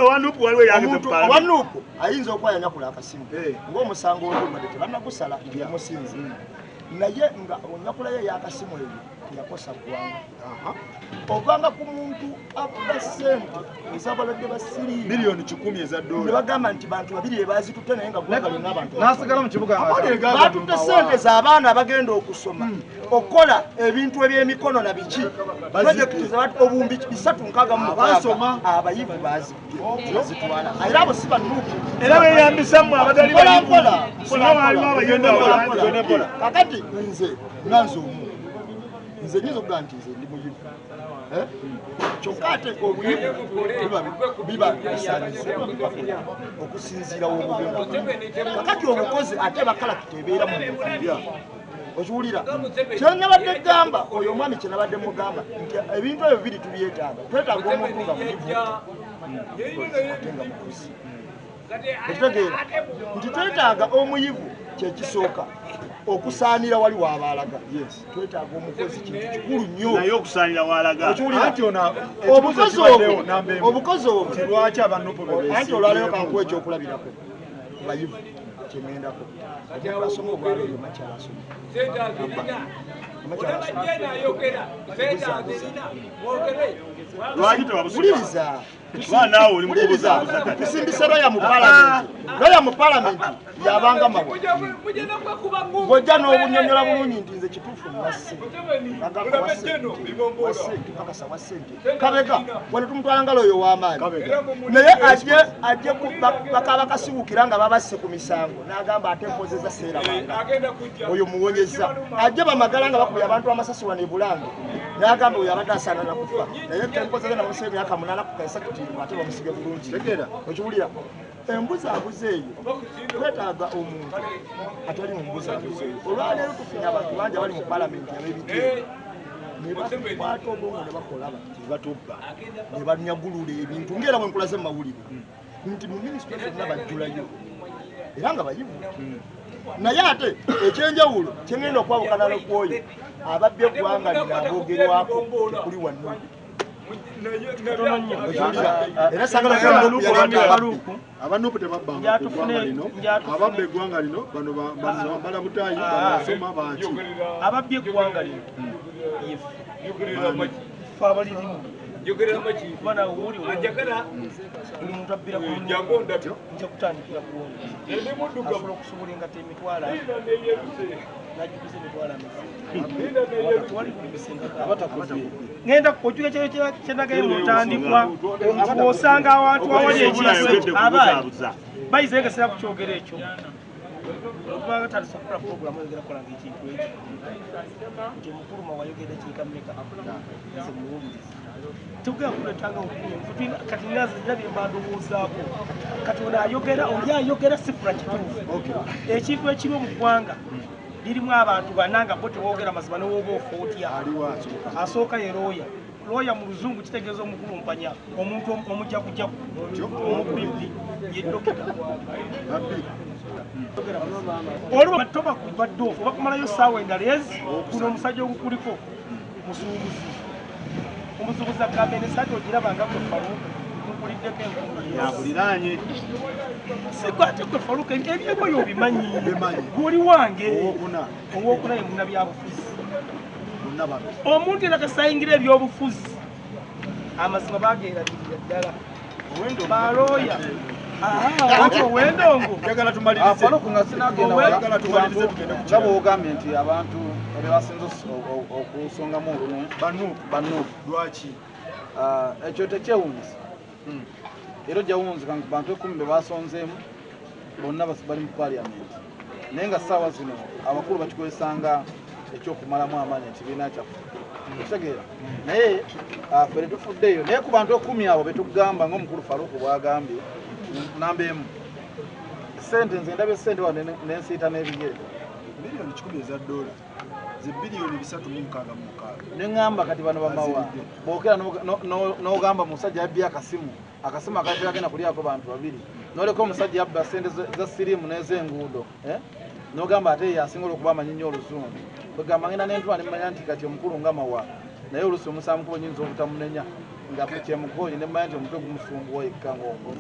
S1: owa Nuupu waliwo yageze mu palamenti
S3: owa Nuupu ayinza okuba yanyakula akasimu ng'omusango olumade tebannagusala yamusinzi naye nga onyakula ye yakasimu eyo teyakosa ggwanga ovanga ku muntu afuga ssente ez'abalwadde ba Siriya
S2: miliyoni 10 eza dola
S3: ne bagamba nti bantu babiri be bazitutte naye nga ggwanga lyonna abantu
S4: nasigala mu kibuga
S3: batutte ssente z'abaana abagenda okusoma okukola ebintu eby'emikono na biki projekiti obumbi 366 abayivu bazitwala era abo si ba Nuupu
S1: era beyambisamu abadali bayivu singa baaliwo abayivu
S3: kakati nze nanze omu nze nyiza okugaa nti nze ndi muyivu kyokka ate obuyivu biba bisaanyizibwa okusinziira w'obugenda kakati obukozi ate bakalakita ebeera mu okiwulira kyenabadde gamba oyo omwami kyenabadde mugamba nti ebintu ebyo biri tubyetaaga twetaaga omuntu nga muyivu ate nga mukozi ekitegeera nti twetaaga omuyivu kyekisooka okusaanira wali w'abaalaga twetaaga omukozi kintu kikulu nnyo
S1: naye okusaanira w'alaga
S3: obukozi obwo
S2: lwaki aba Nuupu
S3: anti olwaleero kankuwa ekyokulabirako bayivu kyeŋŋendako asoma obwalo makyala asoma
S1: lwaki tewabusula
S3: Wuliriza.
S1: naawe oli mukubuzabuza kati
S3: Tusimbise loya mu palamenti. Loya mu palamenti yabanga mawa. Bw'ojja n'obunyonyola bulungi nti nze kituufu nasse. Tukakasa wa ssente. Kabega, wano tumutwala nga loyo w'amaanyi. Naye ajje bakaba kasiwukira nga babasse ku misango. N'agamba ate mpozeza seera banga. Oyo muwonyeza. Ajje bamagala nga bakubye abantu amasasi wano e Bulange. N'agamba oyo abadde asaana na kufa. Naye tempozeza na musa emyaka 8 ku kaisakitiibwa ate bamusige bulungi. Okiwulira? Embuzaabuza eyo twetaaga omuntu atali mu mbuzaabuza eyo. Olwaleero tufunye abantu bangi abali mu palamenti ab'ebitero ne bakwata obwongo ne bakola bati batubba ne banyagulula ebintu ng'era bwe nkulaze mu mawulire nti mu minisitule zonna bajjulayo era nga bayivu. Naye ate ekyenjawulo kyengenda okwawukana n'okwoyo ababbi eggwanga lino aboogerwako tekuli wanno. Era sagala
S2: abanupu tebabbanga ku ggwanga lino ababba eggwanga lino bano bambala butaayi basoma baki
S5: ababbi eggwanga lino fe abalirimu kuba nawe wuli buli muntu abbira ku nja kutandikira kuwona okusobola engata emitwala najuguza emitwala tewali ngenda ojuga kyenagaye mutandikwa osanga awantu awali ekiso abaali bayizegesera ku kyogero ekyo okuba batandisa okukola puroguramu oyogera kolanga ekintu ekyo nti omukuluma wayogera kikameka nze muwuliriza tugenda kuletanga obunyemu kati nabye mbandowoozaako kati ono ayogera oli ayogera sifula kituufu ekintu ekiri mu ggwanga lirimu abantu bananga bo tewoogera mazima newoba ofootya asooka ye looya mu luzungu kitegeeza omukulumpanya omuntu omujakujaku omubibbi ye dokita olwo toba kuva ddoofu oba kumalayo saawa endaleezi kuno omusajja ogukuliko musuubuzi omusuubuzi agamba enesajja ogirabanga kwe faluuka mukuliddeko
S1: yabuliranye
S5: sikwate kwe faluuka ebyeboyo obimanyi gwoli wange owokuna ye muna byabufuzi omuntu era kasayingira ebyobufuzi amazima bageragirira ddala balooya owendongo
S4: nga bwogambye nti abantu bebasinza okusongamu bano
S2: lwaki
S4: ekyo tekyewunza era ojjawunzika ku bantu 10 bebasonzeemu bonna bali mu paliamenti naye nga ssaawa zino abakulu bakikozesanga ekyokumalamu amaanyi ekibiina kyaffe okitegeera naye fere tufuddeyo naye ku bantu 10 abo betugamba ng'omukulu Faruku bwagambye namba emu sente nze ndabye sente wa nensiita n'ebigere
S2: milioni 10 eza dola ze bilioni 366
S4: neŋŋamba kati bano bamawa bookera n'ogamba musajja yabbye akasimu akatera agenda kulyako bantu babiri n'oleka omusajja yabba sente za sirimu n'ez'enguudo n'ogamba ate yasingola okuba amanyi nnyo oluzungu kwegamba ngenda n'entula nemanya nti kati omukulu nga mawa naye oluusi omusaamukuba nyinza obutamunenya nga kyemukonyi nemanya nti omutwe gumusumbuwa yekka ng'ogwo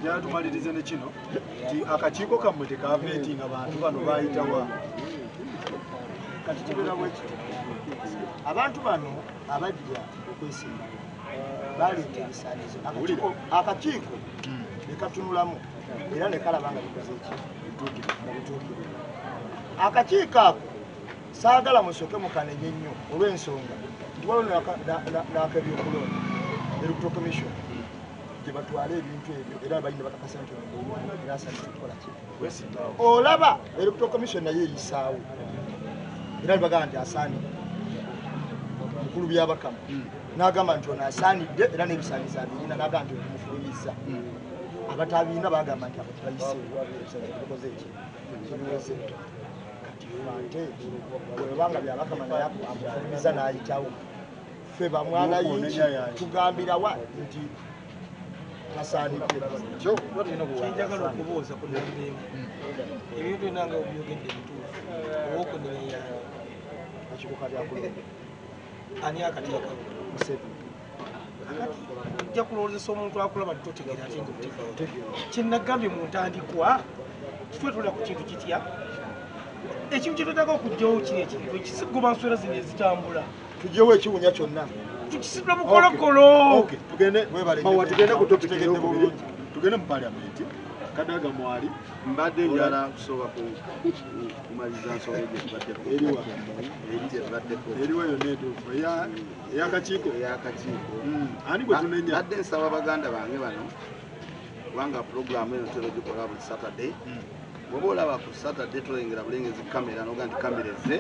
S2: gyatumalirize ne kino nti akakiiko kammwe tekaveetinga bantu bano bayitawa
S3: kati kibeera bwekiti abantu bano abajja okwesimba baleeta ebisaanizo akakiiko nekatunulamu era nekalaba nga bikoze eki nga bituukire akakiiko ako saagala musooke mukanenye nnyo olw'ensonga nti waliwo nakebyokulonda electoral commission gye batwala ebintu ebyo era balina bakakasa nti era asaanidde kukola ki olaba electoral commission naye eyisaawo era nibagamba nti asaanidde mukulu byabakamu n'agamba nti ono asaanidde era n'ebisaanizo abirina n'agamba nti mufulumizza abatabiina bagamba nti abo tebayiseekoze eki kibiweze kati ate bwebanga byabakama naye amufulumiza n'ayitawo ffe bamwana yingi tugambirawa nti asaanidde
S5: kyenjagala okubuuza ku nambeemu ebintu enanga obyogedde bituufu owokuneneyaani
S3: akikuka byakulonda
S5: ani akateekawo
S3: Museveni
S5: ojja kulowozesa omuntu akulaba titotegeera ate nga otegeera kyenagambye mu ntandikwa kitwetulira ku kintu kitya ekintu kyetwetaaga okugyawo kino ekintu ekisigoba nswera zino ezitambula
S3: tugyewo ekiwunya kyonna
S5: tukisitula mukolokolo
S2: tugende ku topic ey'okubiri tugende mu parliament Kadaga mwali
S6: mbadde njala kusoba kumaliza nsonga egyetubaddeku
S2: eriwo yonna entuufu ey'akakiiko ani gwe tunenya
S6: badde nsaba baganda bange bano kubanga puroguramu eno tero gikola buli Saturday bwoba olaba ku Saturday tulengera bulengezi kamera noga nti kamereze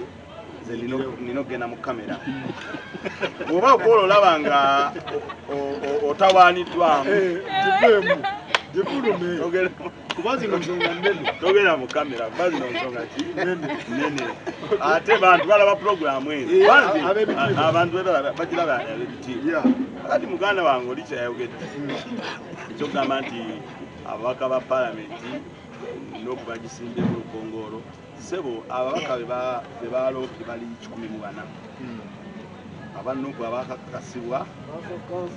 S6: nze nina ogenda mu kamera bwoba okola olaba nga otawaaniddwamu
S2: Jefulume kubazi nsonga nnene
S6: togera mu kamera kubazi nsonga ki nnene ate bantu balaba puroguramu eno abantu bagiraba ab'ebitiibwa kati muganda wange oli kyayogedde ekyokugamba nti ababaka ba palamenti noku bagisimbe mu Lukongoro sebo ababaka be baloopi bali 14 abanuku abakakasibwa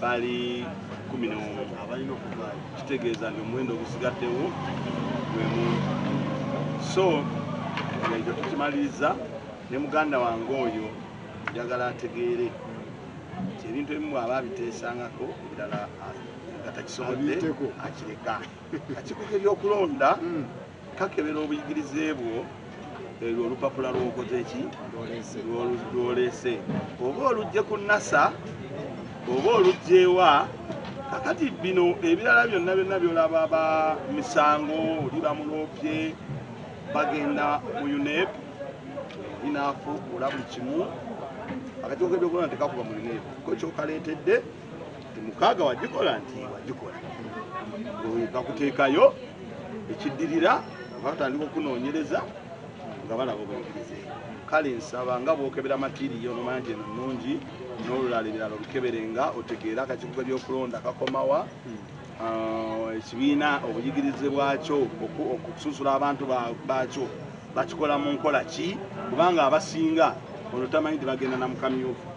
S6: bali 11 abalina okuvaayo kitegeeza nti omuwendo ogusigaddewo gwemu so ekyo tukimaliriza ne muganda wange oyo njagala ategeere nti ebintu ebimu aba abiteesangako ebirala gatakisobodde akireka akikuko ebyokulonda kakebera obuyigirize bwo erwo olupapula lwokoze eki lwoleese oba olugye ku NASA oba olugyewa kakati bino ebirala byonna byolaba ba misango oli bamuloopye bagenda mu UNEP inaafu ola buli kimu akatiko ebyokulonda tekakuba mu UNEP ko kyokaleetedde mukaaga wagikola nti wagikola kakuteekayo ekiddirira batandika okunoonyereza nga balaba obuyigirize kale nsaba nga bwokebera matiriyo nomanya nti eno nnungi n'olulala ebirala obikeberenga otegeera akakiko ebyokulonda kakomawa ekibiina obuyigirize bwakyo okususula abantu bakyo bakikola mu nkola ki kubanga abasinga ono tamanyi nti bagenda na mukamyufu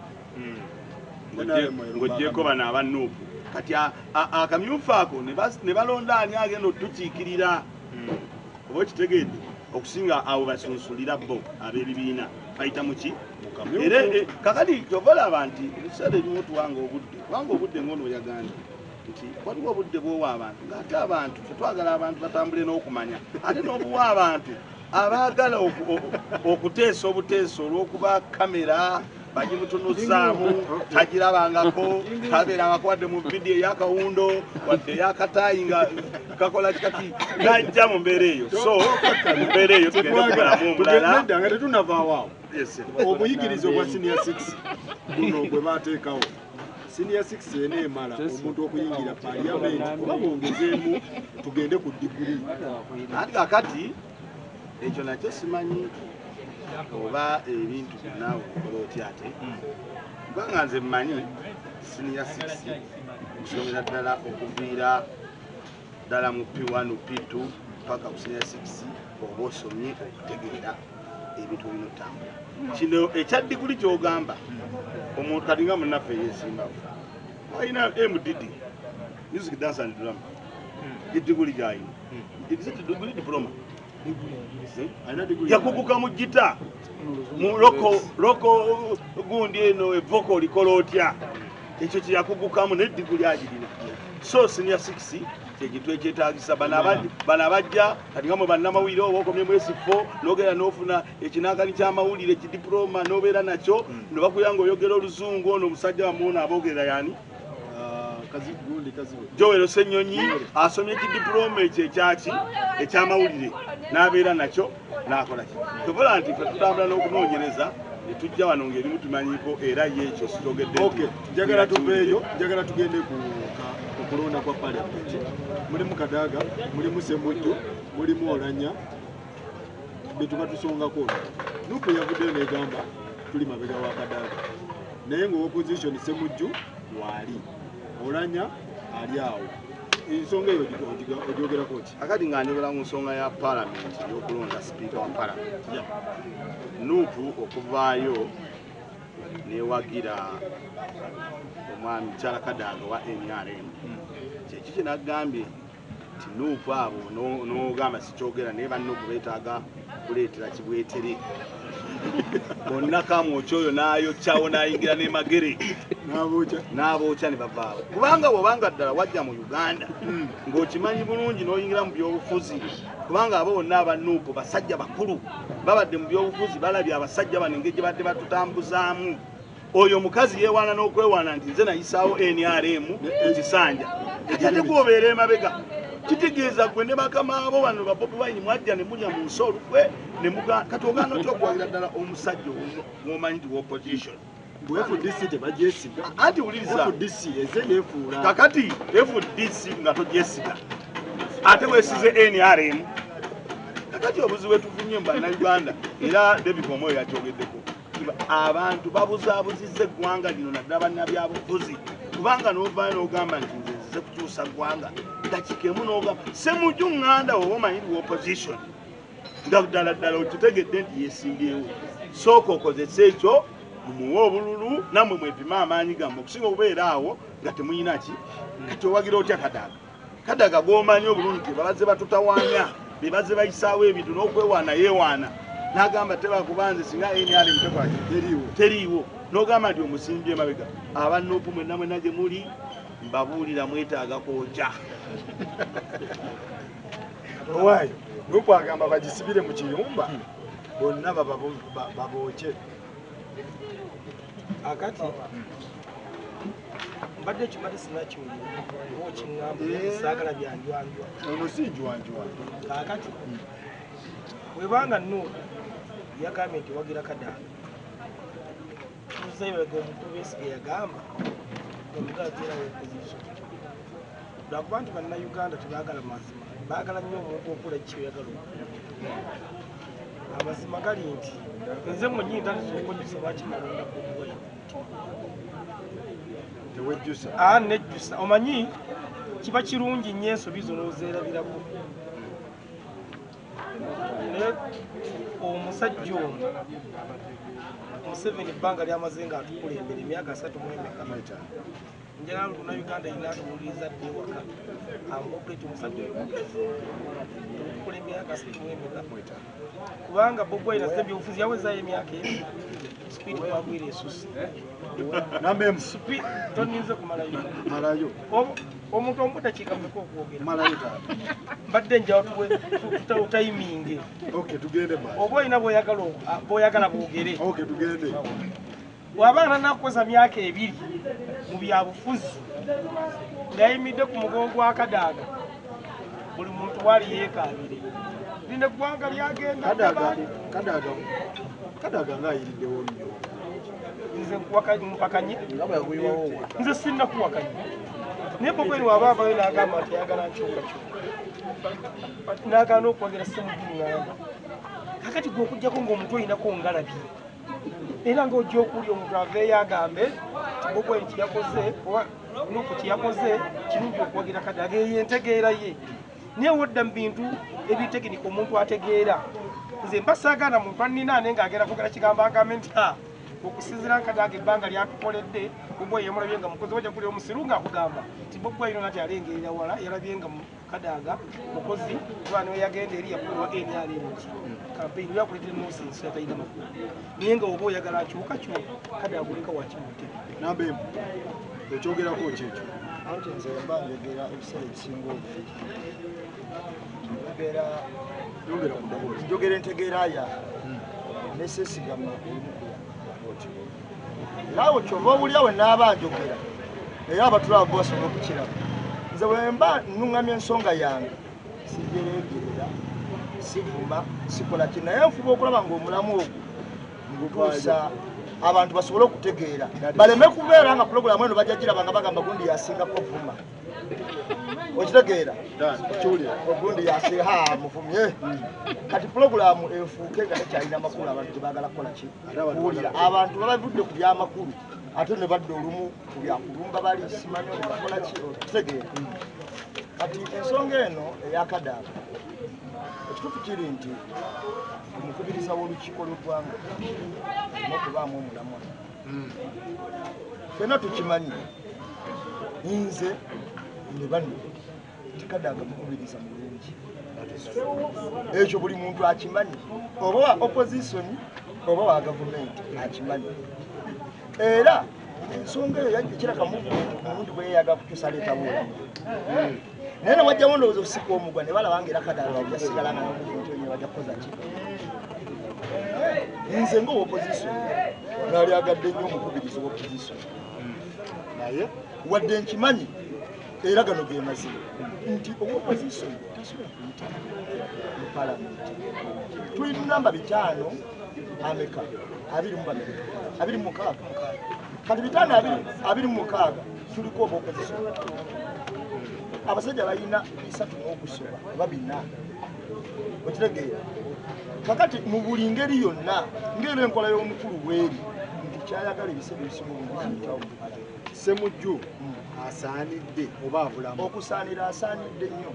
S6: ng'ogyeko bano abanuupu kati akamyufu ako ne balonda ani agenda otukiikirira oba okitegedde okusinga abo basunsulira bo ab'ebibiina bayita muki era kakati kyova olaba nti ebiseera ebimu tuwanga obudde ng'ono oyaganda nti waliwo obudde bwowa abantu ng'ate abantu tetwagala abantu batambule n'okumanya ate n'obuwa abantu abaagala okuteesa obuteeso olw'okuba kamera bagimutunuzaamu tagirabangako tabeerangako wadde mu vidiyo ey'akawundo wadde ey'akataayi nga kakola kati gajja mu mbeera eyo so mu mbeera eyo tugenda okukolamu omulala
S2: nga tetunavaawo obuyigirize obwa senior 6 buno bwe baateekawo senior 6 ena emala omuntu okuyingira parliament oba bongezeemu tugende ku diguli
S6: ati kakati ekyo nakyo simanyi oba ebintu byonna okola otya ate kubanga nze mmanyi senior 6 kusomera ddala okuviira ddala mu P1 P2 paka ku senior 6 oba osomye okutegeera ebintu binotambula kino ekya diguli kyogamba omuntu kati nga munnaffe yesimbawo alina MDD music dance and drama ediguli gyayina diguli diploma yakuguka mu gita mu loko gundi eno evoko olikola otya ekyo kyeyakugukamu nediguli agirina so senior 6 kyekintu ekyetaagisa bano abajja kati nga mwe bannamawulire oba okomye mwesifo n'ogenda n'ofuna ekinaakani ky'amawulire ekidiploma n'obeera nakyo ne bakuyanga oyogera oluzungu ono omusajja wamuona aboogerera yani Joel Senyonyi asomye ekidiploma ekyo ekyaki ekyamawulire n'abeera nakyo n'akola ki tuvola nti fe tutambula n'okunoonyereza netujja wano ng'erimu tumanyiiko era yeekyo sikyogedde
S2: njagala tuveeyo njagala tugende ku kulonda kwa parliament mulimu Kadaga mulimu Semujju mulimu Olanya betuba tusongako nuko yavuddeyo negamba tuli mabega wa Kadaga naye nga opposition Semujju wali Olanya ali awo ensonga eyo ogyogerako ki
S6: akati ng'anjogera mu nsonga ya parliament y'okulonda speaker wa parliament nuupu okuvaayo newagira omwami mukyala Kadaga wa NRM kyeki kyenagambye nti nuupu abo n'ogamba sikyogera naye bannuupu beetaaga kuleetera kibwetere bonna kamwoki oyo n'ayokyawo n'ayingira n'emagere n'abookya ne bavaawo kubanga bw'obanga ddala wajja mu Uganda ng'okimanyi bulungi n'oyingira mu byobufuzi kubanga abo bonna abanuupu basajja bakulu babadde mu byobufuzi balabye abasajja bano engeri gye badde batutambuzaamu oyo omukazi yeewaana n'okwewaana nti nze nayisaawo NRM ku Kisanja ate gwobeera emabega kitegeeza gwe ne bakama abo bano ba Bobi Wine mwajja ne mulya mu nsi olukwe ne kati ogaana otya okuwagira ddala omusajja w'omanyi nti w'opposition
S2: FDC tebagyesiga
S6: anti wuliriza
S2: FDC eze yeefuula
S6: kakati FDC nga togyesiga ate weesize NRM kakati obuzibu wetufunye mu bannayuganda era David Omoyo yakyogeddeko abantu babuzaabuzizza eggwanga lino naddala bannabyabufuzi kubanga n'ovaayo n'ogamba nti nze nzize kukyusa ggwanga dakiika emu n'ogamba semujju ŋŋanda oba omanyiri w'opposition nga ddala ddala okitegedde nti yeesimbyewo sooka okozesa ekyo mumuwe obululu nammwe mwepima amaanyi gammwe okusinga okubeera awo nga temuyina ki kati owagira otya kadaga gw'omanyi obulungi babaze batutawaanya bebaze bayisaawo ebintu n'okwewaana yeewaana n'agamba tebakubanze singa NRM teriiwo n'ogamba nti omusimbi emabega abanuupu mwenna mwenna gye muli mbabuulira mwetaaga kwokya
S2: owaayo nuupu agamba bagisibire mu kiyumba bonna babookye
S5: akati mbadde ekibadde sinakiwulira okiŋŋamba saagala byanjwanjwa
S2: ono si njwanjwa
S5: akati webanga nuupu yagambye nti wagira Kadaga tuzaibaga omukulu Besigye yagamba omugala terawo opposition lwakuba nti bannayuganda tebaagala mazima baagala nnyo omuntu okola kyoyagala amazima gali nti nze mwenyini talisokonyusa lwaki malonda Bobi Wine nejjusa omanyi kiba kirungi nnyo ensobi zo n'ozeerabirako naye omusajja ono Museveni ebbanga lyamaze nga atukulembera emyaka 3 mu emeka njala Uganda yina atuwuliriza dde waka amuoperate omusajja oyo tukulembera emyaka 3 mu emeka kubanga Bobi Wine asembye obufuzi yawezaayo emyaka ebiri sipiidi kwagwira esusi
S2: namemu
S5: toninze kumalayo omuntu omu takiikameko okwogera mbadde njawo tutayiminge oba olina bw'oyagala boogere bw'abaana nakukoza myaka 2 mu byabufuzi ngayimidde ku mugongo gwa Kadaga buli muntu wali yeekaabire lino eggwanga lyagenda
S2: Kadaga ng'ayiriddewo nnyo
S5: nze mpakanye nze sinnakuwakanye naye Bobi Wine waba avayo n'agamba nti ayagala nkyukakyuka n'agaana okwogera simugiŋŋamba kakati gwe okuggyako ng'omuntu olinako ngalabi era ng'ojja okuwulya omuntu aveeyo agambe ti Bobi Wine kyeyakoze oba nuupu kyeyakoze kirungi okwogera Kadaga eyo entegeera ye naye wodda mu bintu ebitekinika omuntu ategeera nze mba saagaana muntu annina naye ng'agenda kwogera kigambo agambe nti okusinziira Kadaga ebbanga lyatukoledde Bobi Wine yamulabye nga mukozi wajja kulya omusiru ng'akugamba nti Bobi Wine nati alengerera wala yalabye nga Kadaga mukozi kuba niwe yagenda eri yakulwa NRM kampeyini yakuleetera nosensi yatalina makulu naye nga oba oyagala akyukakyuka Kadaga oleka wakimute
S2: nambeemu ekyogerako kyekyo
S3: anti nze mba njogera ebiseera ebisinga obufi njogera entegeera yange nesesigama era awo kyova owulira we naaba njogera era abatulaba bo basobola okukiraba nze bwemba nnuŋŋamya ensonga yange sijeregerera sivuma sikola ki naye nfuba okulaba ng'omulamu ogwo ngutuusa abantu basobole okutegeera baleme kubeera nga pulogulamu eno bajja giraba nga bagamba gundi yasingako vuma okitegeera ogundi yasinga muvumye kati pulogulamu efuuke nga tekyalina makulu abantu tebaagala kukola ki kuwulira abantu babavudde ku byamakulu ate ne badde olumu ku byakulumba bali simanyi okukola ki okitegeera kati ensonga eno eya Kadaga ekituufu kiri nti omukubiriza w'olukiiko lw'eggwanga n'okubaamu omulamwa ffenna tukimanyi nze ne banno ti Kadaga mukubiriza mulungi ekyo buli muntu akimanyi oba wa opposition oba wa gavumenti akimanyi era ensonga eyo yagikiraka mulundi bwe yeyaga kukyusa leeta bulamu naye ne wajjamu ndowooza okusika omugwa ne balabanga era kadala yasigala nga gavumenti enye bajja kukoza ki nze nga opposition naali agadde nnyo omukubirizi w'opposition naye wadde nkimanyi era gano ge mazima nti opposition tasobola kuyita mu palamenti tulina namba 5 ameka 26 kati 5 tuliko opposition abasajja balina 3 n'okusoba oba 4 okitegeera kakati mu buli ngeri yonna ngeri enkola y'omukulu bweri nti kyayagala ebiseera ebisinga obungi
S2: Semujju asaanidde oba abulamu
S3: okusaanira asaanidde nnyo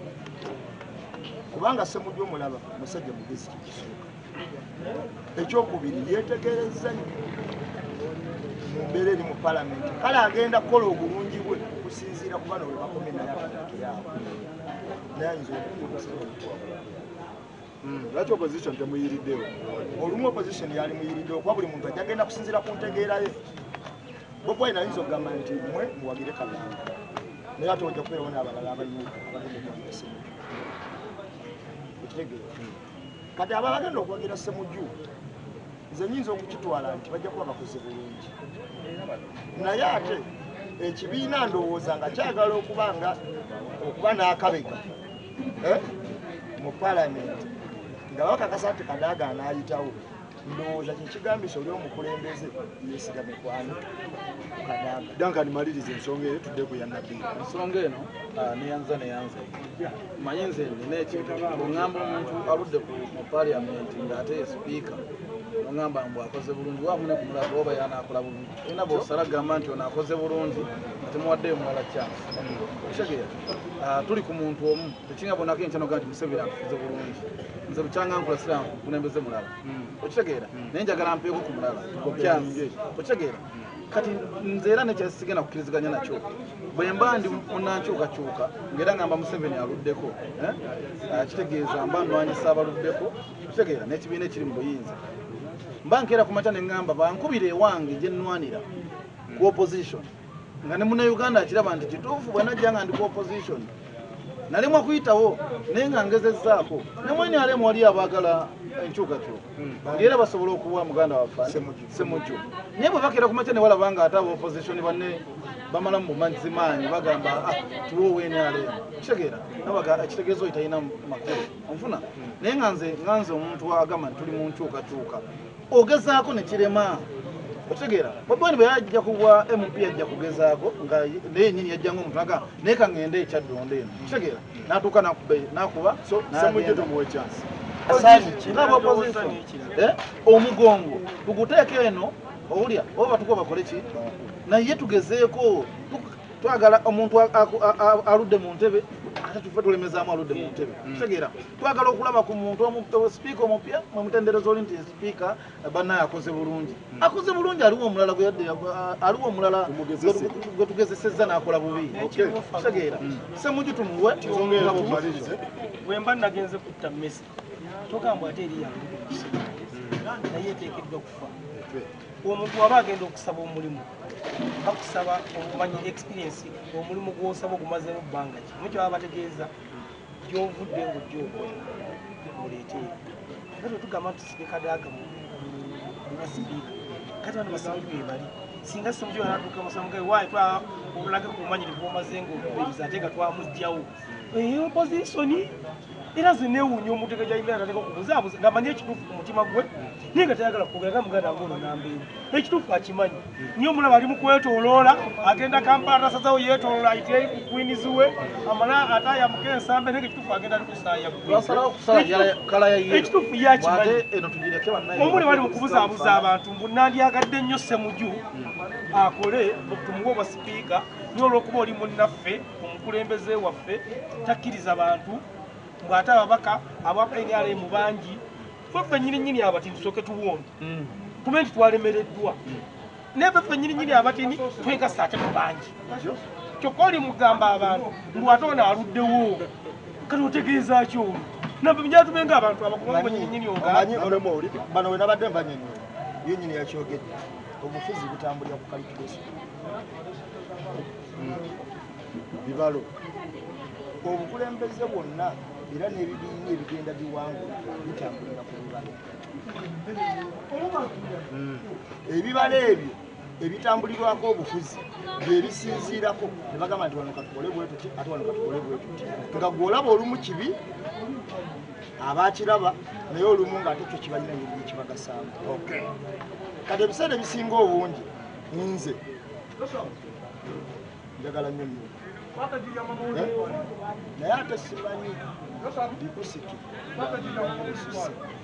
S3: kubanga Semujju omulaba musajja mugezi kikisooka ekyokubiri yeetegereza nnyo mu mbeera eri mu palamenti kale agenda kukola obulungi bwe kusinziira ku bano bwe bakomye naye abatakiraabo naye ayinza okukuusa
S2: lwaki opposition temuyiriddewo
S3: olumu opposition yali muyiriddewo kuba buli muntu ajja agenda kusinziira ku ntegeera ye bopwaina ayinza okugamba nti mwe muwagire Kagame naye ate ojja kubeerawo n'abalala abalina okuwagira Semujju ekitegeera kati aba bagenda okuwagira Semujju nze nyinza okukitwala nti bajja kuba bakoze bulungi naye ate ekibiina ndowooza nga kyagala okuba n'akabega mu palamenti nga bakakasa nti Kadaga anaayitawo ndowooza kyekigambisa oli omukulembeze yesigame kwani Kadaga
S2: Duncan maliriza ensonga eyo tudde ku ya Nabiira
S4: ensonga eno neyanza manyi nze nina ekintu oŋŋamba omuntu aludde mu paliamenti ng'ate ye sipiika oŋŋamba mbu akoze bulungi waamune ku mulala oba yanaakola bulungi era bw'osala gamba nti ono akoze bulungi nga temuwaddeyo mulala chance okitegeera tuli ku muntu omu tekinga bonako enkyanoga nti Museveni akukoze bulungi nze bukyanga nkulasira nkulembeze mulala okitegeera naye njagala mpeeko ku mulala chance okitegeera kati nze era nekyasigenda kukkiriziganya nakyo bwe mba ndi munankyukakyuka ng'era ngamba Museveni aluddeko kitegeeza mba ndwanyisa abaluddeko kitegeera n'ekibiina ekiri mu buyinza mba nkeera ku makya ne ŋŋamba bankubira ewange gye nnwanira ku opposition nga ne Munnayuganda akiraba nti kituufu bwe najja nga ndi ku opposition nalemwa kuyitawo naye nga ngezezzaako ne mwene alemu wali abaagala enkyukakyuka ng'era basobola okuwa muganda waffe Semujju naye bwe bakeera ku makya ne walaba nga ate aba opposition banne bamala mu bumazimaanyi bagamba tuwoowe NRM kitegeera nabaga ekitegeezo talina makulu onfuna naye nga nze omuntu agamba nti tuli mu nkyukakyuka ogezaako ne kirema okitegeera Boboni bwe yajja kubwa MP yajja kugezaako nga naye nnyini yajjanga omuntu aga naye ka ŋŋende ekyaddonda eno kitegeera n'atuuka n'akuba
S2: Semujju tumuwe chance
S4: omugongo tuguteeka eno owulya oba batukuba bakole ki naye tugezeeko twagala omuntu aludde mu ntebe ate tufe tulemezaamu aludde mu ntebe kitegeera twagala okulaba ku muntu sipiika omupya mwemutendereza oli nti sipiika bannaye akoze bulungi aliwo omulala gwe tugezesezza n'akola bubi kitegeera Semujju tumuwe
S5: bwe mba nagenze kutta mmesi togamba ate eri yange naye eteekeddwa kufa omuntu waba agenda okusaba omulimu bakusaba obumanyi experience omulimu gw'osaba ogumazeemu bbanga ki mu kyaba bategeeza gy'ovudde ng'ojja okola oleeteyo kati otugamba nti tusike Kadaga muba sipiika kati bano Basemujju be bali singa Semujju yanatuuka musamugaye waayi olage ku bumanyirivu omaze ng'okubiriza ate nga twamuggyawo opposition era nze neewuunya omuntu egajayina atateka okubuzaabuza ng'amanyi ekituufu ku mutima gwe naye nga tayagala kugeraga muganda wange ono nambeera ekituufu akimanyi niye omulaba ali mu kwetooloola agenda Kampala tasazawo yeetooloola ayitire kwinizi we amala ate ayamuka ensambe naye ekituufu agenda ali kusaaya ekituufu ye akimanyi omuli bali mu kubuzaabuza abantu mbu nandyagadde nnyo Semujju akole tumuwe obwa sipiika niye olw'okuba oli munnaffe omukulembeze waffe takkiriza bantu bw'ate ababaka aba NRM bangi ffe nnyini abatini tusooke tuwonde tube nti twalemereddwa naye ffe nnyini abatini twegasa ate mu bangi kyokka oli mugamba abantu mbu ate ono aluddewo kati otegeeza ki olwo nabwe byatubenga abantu abakumanyi nyinyi
S3: omanyi olomoli bano we nabadde mbanyonyo yenyini yakyogedde obufuzi butambulira ku calculation bibalo obukulembeze bwonna era n'ebibiina ebigenda biwangula bitambulira ku bibalo ebibalo ebyo ebitambulirwako obufuzi byebisinziirako ne bagamba nti wano katukole bwetuti ate wano katukole bwetuti nga gwolaba olumu kibi abakiraba naye olumu ng'ate kyo kibalina ngeri kibagasaamu kati ebiseera ebisinga obungi nze njagala nnyo nnyo naye ate simanyi bikusiki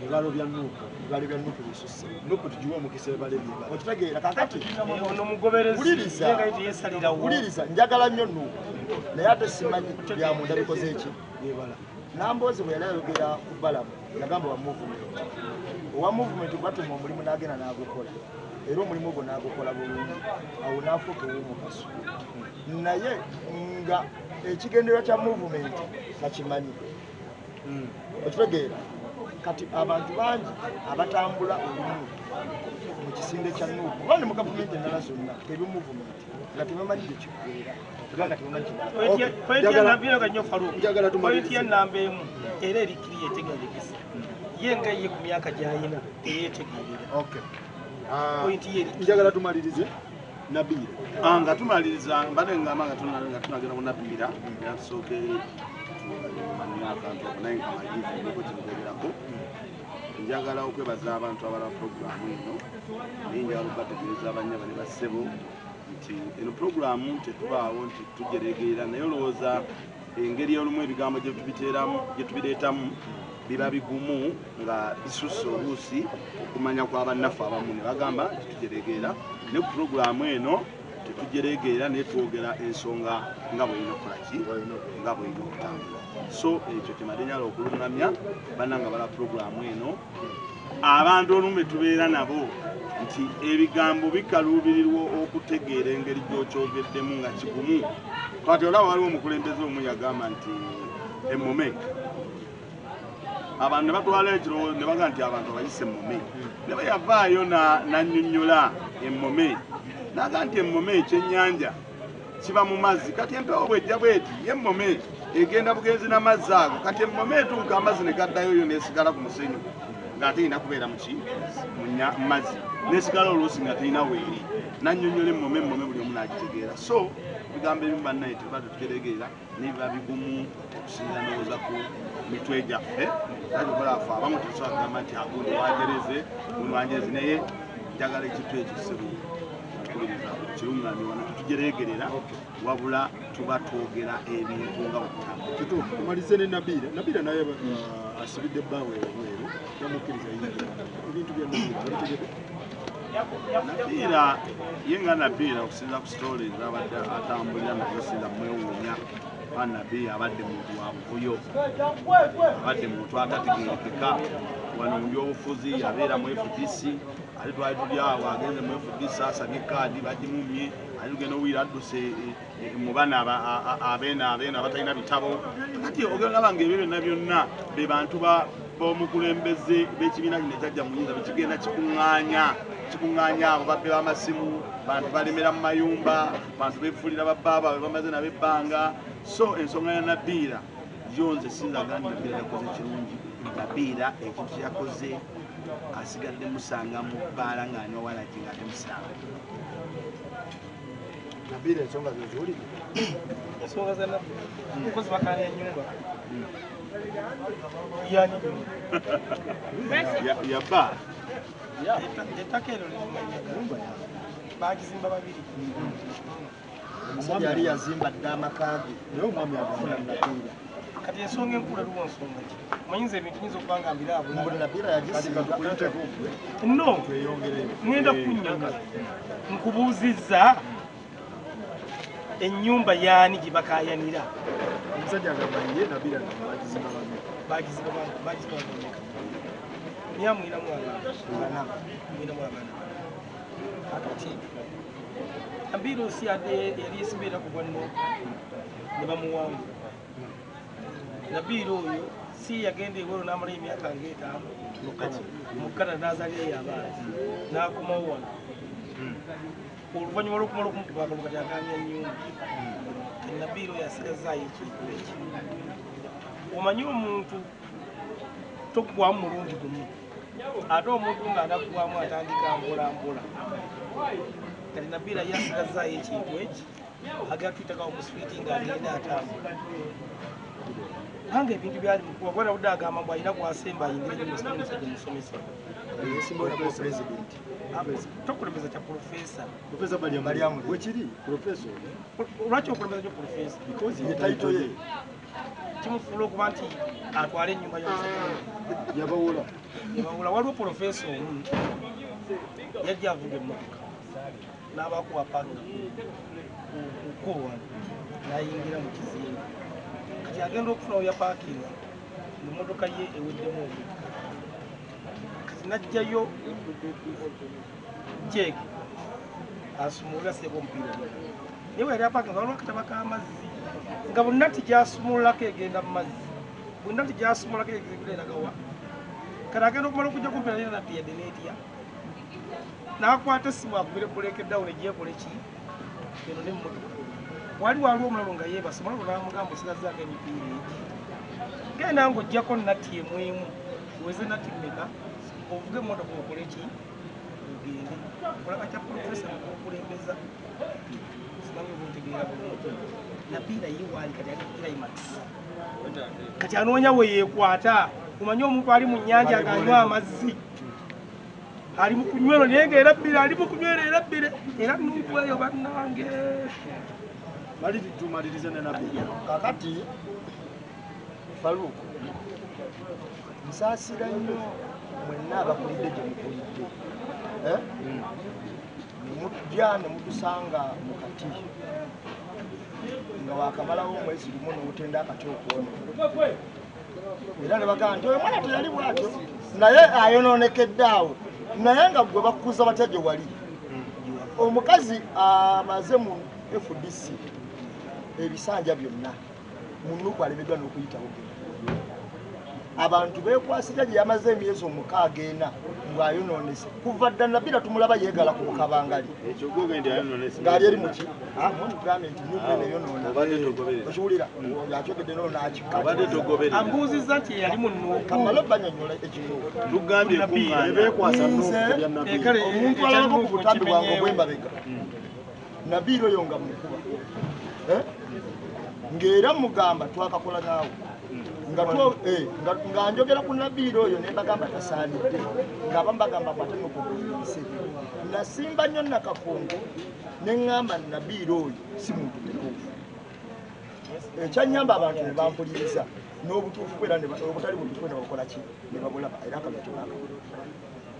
S3: ebibalo bya nuupu bisusse nuupu tugiwa omukisa ebibalo ebyebala okitegeera kakati wuliriza njagala nnyo nuupu naye ate simanyi byamunda bikoze eki byebala Namboozi bwe yali ayogera ku balamu yagamba owa movement batuma omulimu n'agenda n'agukola era omulimu ogwo n'agukola bulungi awo n'afuuka ow'omugaso naye nga ekigendererwa kya movement nakimanyi okitegeera kati abantu bangi abatambula olumu mu kisinde kya nuupu oba ne mu gavumenti endala zonna ebyo movement nga tebamanyi gye kikubeera
S5: pointi ya namba emu era erikiri yetegeerekesa ye nga ye ku myaka gy'ayina teyetegeerera
S2: njagala tumalirize Nabiira
S6: nga tumaliriza mbadde ngamba nga tunagenda mu Nabiira yatusooke akantu naye amajiiko kimugoberako njagala okwebaza abantu abala puroguramu eno naye njagala okubategeeza abanyaba ne bassebo nti eno puroguramu tetubaawo nti tujeregeera naye olowooza engeri olumu ebigambo gye tubireetamu biba bigumu nga bisusse oluusi okumanya kw'abannaffe abamu ne bagamba nti tujeregeera ne ku puroguramu eno tetujeregeera naye twogera ensonga nga bwelina okukolaki nga bwelina okutambula so ekyo kyemade nyala okulungamya bannanga bala puroguramu eno abantu olumu betubeera nabo nti ebigambo bikaluubirirwa okutegeera engeri gy'okyogeddemu nga kigumu kati olaba waliwo omukulembeze omu yagamba nti emmome abantu ne batwala ekirowoozo ne baga nti abantu abayise emmome ne bwe yavaayo nannyonnyola emmome naga nti emmome ekyennyanja kiba mu mazzi kati empewo bwejja bweti yemmome egenda bugenzi n'amazzi ago kati emmome etuuka amazzi ne gaddayo yo nesigala ku musenyu ng'ate erina kubeera mu mazzi nesigala oluusi nga terina weeri nannyonnyola emmome buli omu n'agitegeera so bigambo ebimu bannaye tuba tetuteregeera nebiba bigumu okusinza ndowooza ku mitwe gyaffe agikolaafe abamu tetusobola kugamba nti agundi wajereze gundi wanjereze naye njagala ekintu ekyo kisebu tukubiriza kirungamye wano tetujeregerera wabula tuba twogera ebintu nga bukutambula
S2: kituufu tumalize ne Nabiira naye asibidde ebbaawe ebweru yamukkiriza ebintu bya
S6: Nabiira ye nga Nabiira okusinza ku stories abadde atambulira nazosinza mwewuunya Nabiira abadde muntu wa buvuyo abadde muntu atategeerekeka wano mu byobufuzi yabeera mu FDC ali twali tuli awo agenze mu FDC asabye kaadi bagimumye ali tugenda owira adduse mu bana abeena abatalina bitabo kati ogenda nga ebyo byonna byonna be bantu b'omukulembeze b'ekibiina kino ekyajja mu nyinza bekigenda kikuŋŋaanya abo babbe b'amasimu bantu balemera mu mayumba bantu beefuulira babbaaba be bamaze nabebbanga so ensonga ya Nabiira yonze sinzaga nti Nabiira yakoze kirungi Nabiira ekintu kyakoze asigadde musanga mu bbaala ng'anywa walagi ng'ate musanga
S2: Nabiira ensonga ze ziwulire
S5: ensonga za mukozi bakaanya ennyumba yani
S6: yabba
S5: ettaka ero limanyaga bagizimba babiri
S3: omusajja yali yazimba dda amakaage naye omwami agafuna Nabiira
S5: kati ensonga enkulu aliwo nsonga ki manyinza ebintu nyinza okuba nga mbiraabula
S3: Nabiira yagisimba
S5: no ŋŋenda kunnyonnyola nkubuuzizza ennyumba yaani gye bakaayanira
S2: omusajja agamba ye Nabiira
S5: bagizimba bameka niye mwinamu abaana akati Nabiira osi yadde yali yeesibeera ku bwanno ne bamuwangula Nabiira oyo si yagenda ewero n'amala emyaka ng'etaano mu Canada n'azaalirayo abaana n'akomawo wano oluvannyuma lw'okumala okumukuba akalulu kati agamya ennyumba Nabiiro yasigazaayo ekintu eki omanyi omuntu tokugwamu mulundi gumu ate omuntu ng'anakugwamu atandika mpolampola kati Nabiiro yasigazaayo ekintu eki agenda tuyitakawo ku sifiti ng'agenda atambula kubanga ebintu byali mukuba gwera budde agamba mbu alina gwasemba ayingira ennyo musajja musomesa tokulembeza kya profesa
S2: wekiri professor
S5: lwaki okulembeza kyo profesa
S2: taito ye
S5: kimufuula okuba nti atwala ennyumba
S2: yabawula
S5: waliwo profesa omu yajja avuga emmotoka n'abakuwa panga kukubo wano n'ayingira mu kizimbe kati agenda okufuna oya paakinga emmotoka ye eweddemu omu kati najjayo jeeki asumulula seeko omupiira naye we yali apaakinga waliwo akataba k'amazzi nga buli nati gyasumululako egenda mu mazzi buli nati gyasumululako egenda eragawa kati agenda okumala okujja kumpi naye nati yadde neetya n'akwata essimu akubire buleka eddawuni gyekole ki eno n'emmotoka wali waliwo omulalo nga yeebase omulalo n'amugamba osigazaako emipiira egi genda ng'ojjako natti emwemu weze natti mmeka ovuga emmotoka okole ki ogende olaba kya profesa nakukulembeza simanyi oba otegeera bulungi Nabiiro ye waali kati ali climax kati anoonya we yeekwata omanyi omuntu ali mu nnyanja ng'anywa amazzi ali mu kunywero naye ng'erabbire ali mu kunywero erabbire era numpweyo bannange
S2: tumalirize ne Nabiiro
S3: kakati Faluku nsaasira nnyo mwenna abakulidde gye mukulidde nemutujja ne mutusanga mu kati nga wakamalawo omwezi gumu n'otenda akati okwono era ne bagamba nti oyo mwana teyali bwatyo naye ayonoonekedde awo naye nga gwe bakkuza batya gye wali omukazi amaze mu FDC ebisanja byonna munuku alemeddwa n'okuyitawo abantu beekwasira gye yamaze emyezi 6 ng'ayonoonese kuva dda Nabiiro tumulaba yeegala ku bukabangali ng'ali eri muki mutugambe nti nyumba eno eyonoona okiwulira yakyogedde noo
S5: ambuuzizza nti yali mu
S3: kamala banyonyola ekinuufu
S2: beekwasa
S3: omuntu alabako ku butambi bwange obwembabega Nabiiro oyo nga mukuba ng'era mugamba twakakola naawe nga njogera ku Nabiiro oyo ne bagamba tasaanidde ng'abamu bagamba bwatenokubuyise nasimba nnyo nakakungu ne ŋŋamba Nabiiro oyo si muntu mutuufu ekyanyamba abantu ne bampuliriza n'obutuufu bwera obutali butuufu ne bakola ki ne babulaba era akagatulaka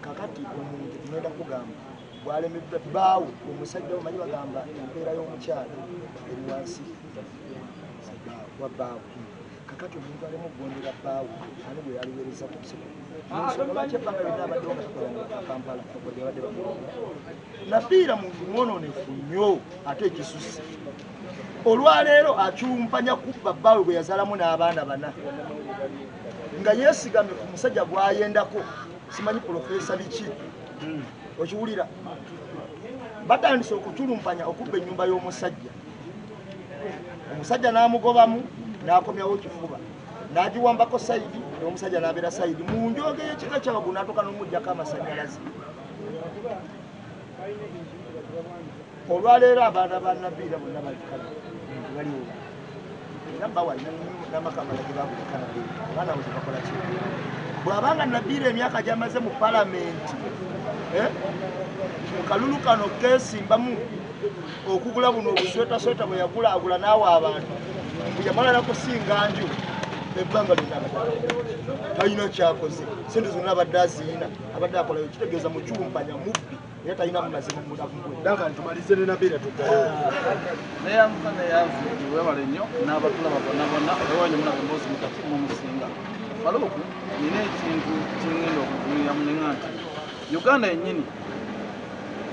S3: kakati omuntu ngenda kugamba bwalemeddwa bbaawe omusajja omanyi bagamba empeera y'omukyala eri wansi wa bbaawe kakati omuntu alimu okugondera bbaawe ani bwe yaliweereza ku nsiko nsonga lwaki ebbanga byonna abaddewo nga takola Kampala obwe badde bakola Nabiiro muntu mwonoonefu nnyo ate ekisusse olwaleero akyumpanya kubba bbaawe bwe yazaalamu n'abaana 4 nga yeesigamye ku musajja gw'ayendako simanyi profesa biki okiwulira batandise okutulumpanya okubba ennyumba y'omusajja omusajja n'amugobamu n'akomyawo kifuba n'agiwambako sayidi n'omusajja n'abeera sayidi mu njoge y'ekika kyabagulu n'atuuka n'omuggyako amasannyalaze olwaleero abaana ba Nabiiro bonna balikana baliwo era bawalina n'amakamala ge babulikana abaana bo tebakola ki bw'abanga Nabiiro emyaka gy'amaze mu palamenti mu kalulu kano keesimbamu okugula buno obusweta bwe yagula naawe abantu yamala nakusinga nju ebbanga lyonna talina kyakoze sente zonna abadde aziina abadde akolayo kitegeeza mukyumpanya mubbi naye talina mumazimu mulakumwe
S2: tumalize ne Nabiiro tuddayo
S4: neyanguka neyanvugi webale nnyo n'abatulaba bonna bonna ewanyu mulaba emboozi mukati mumusinga Faluku nina ekintu kingenda okuvumiramu nenga nti Uganda yennyini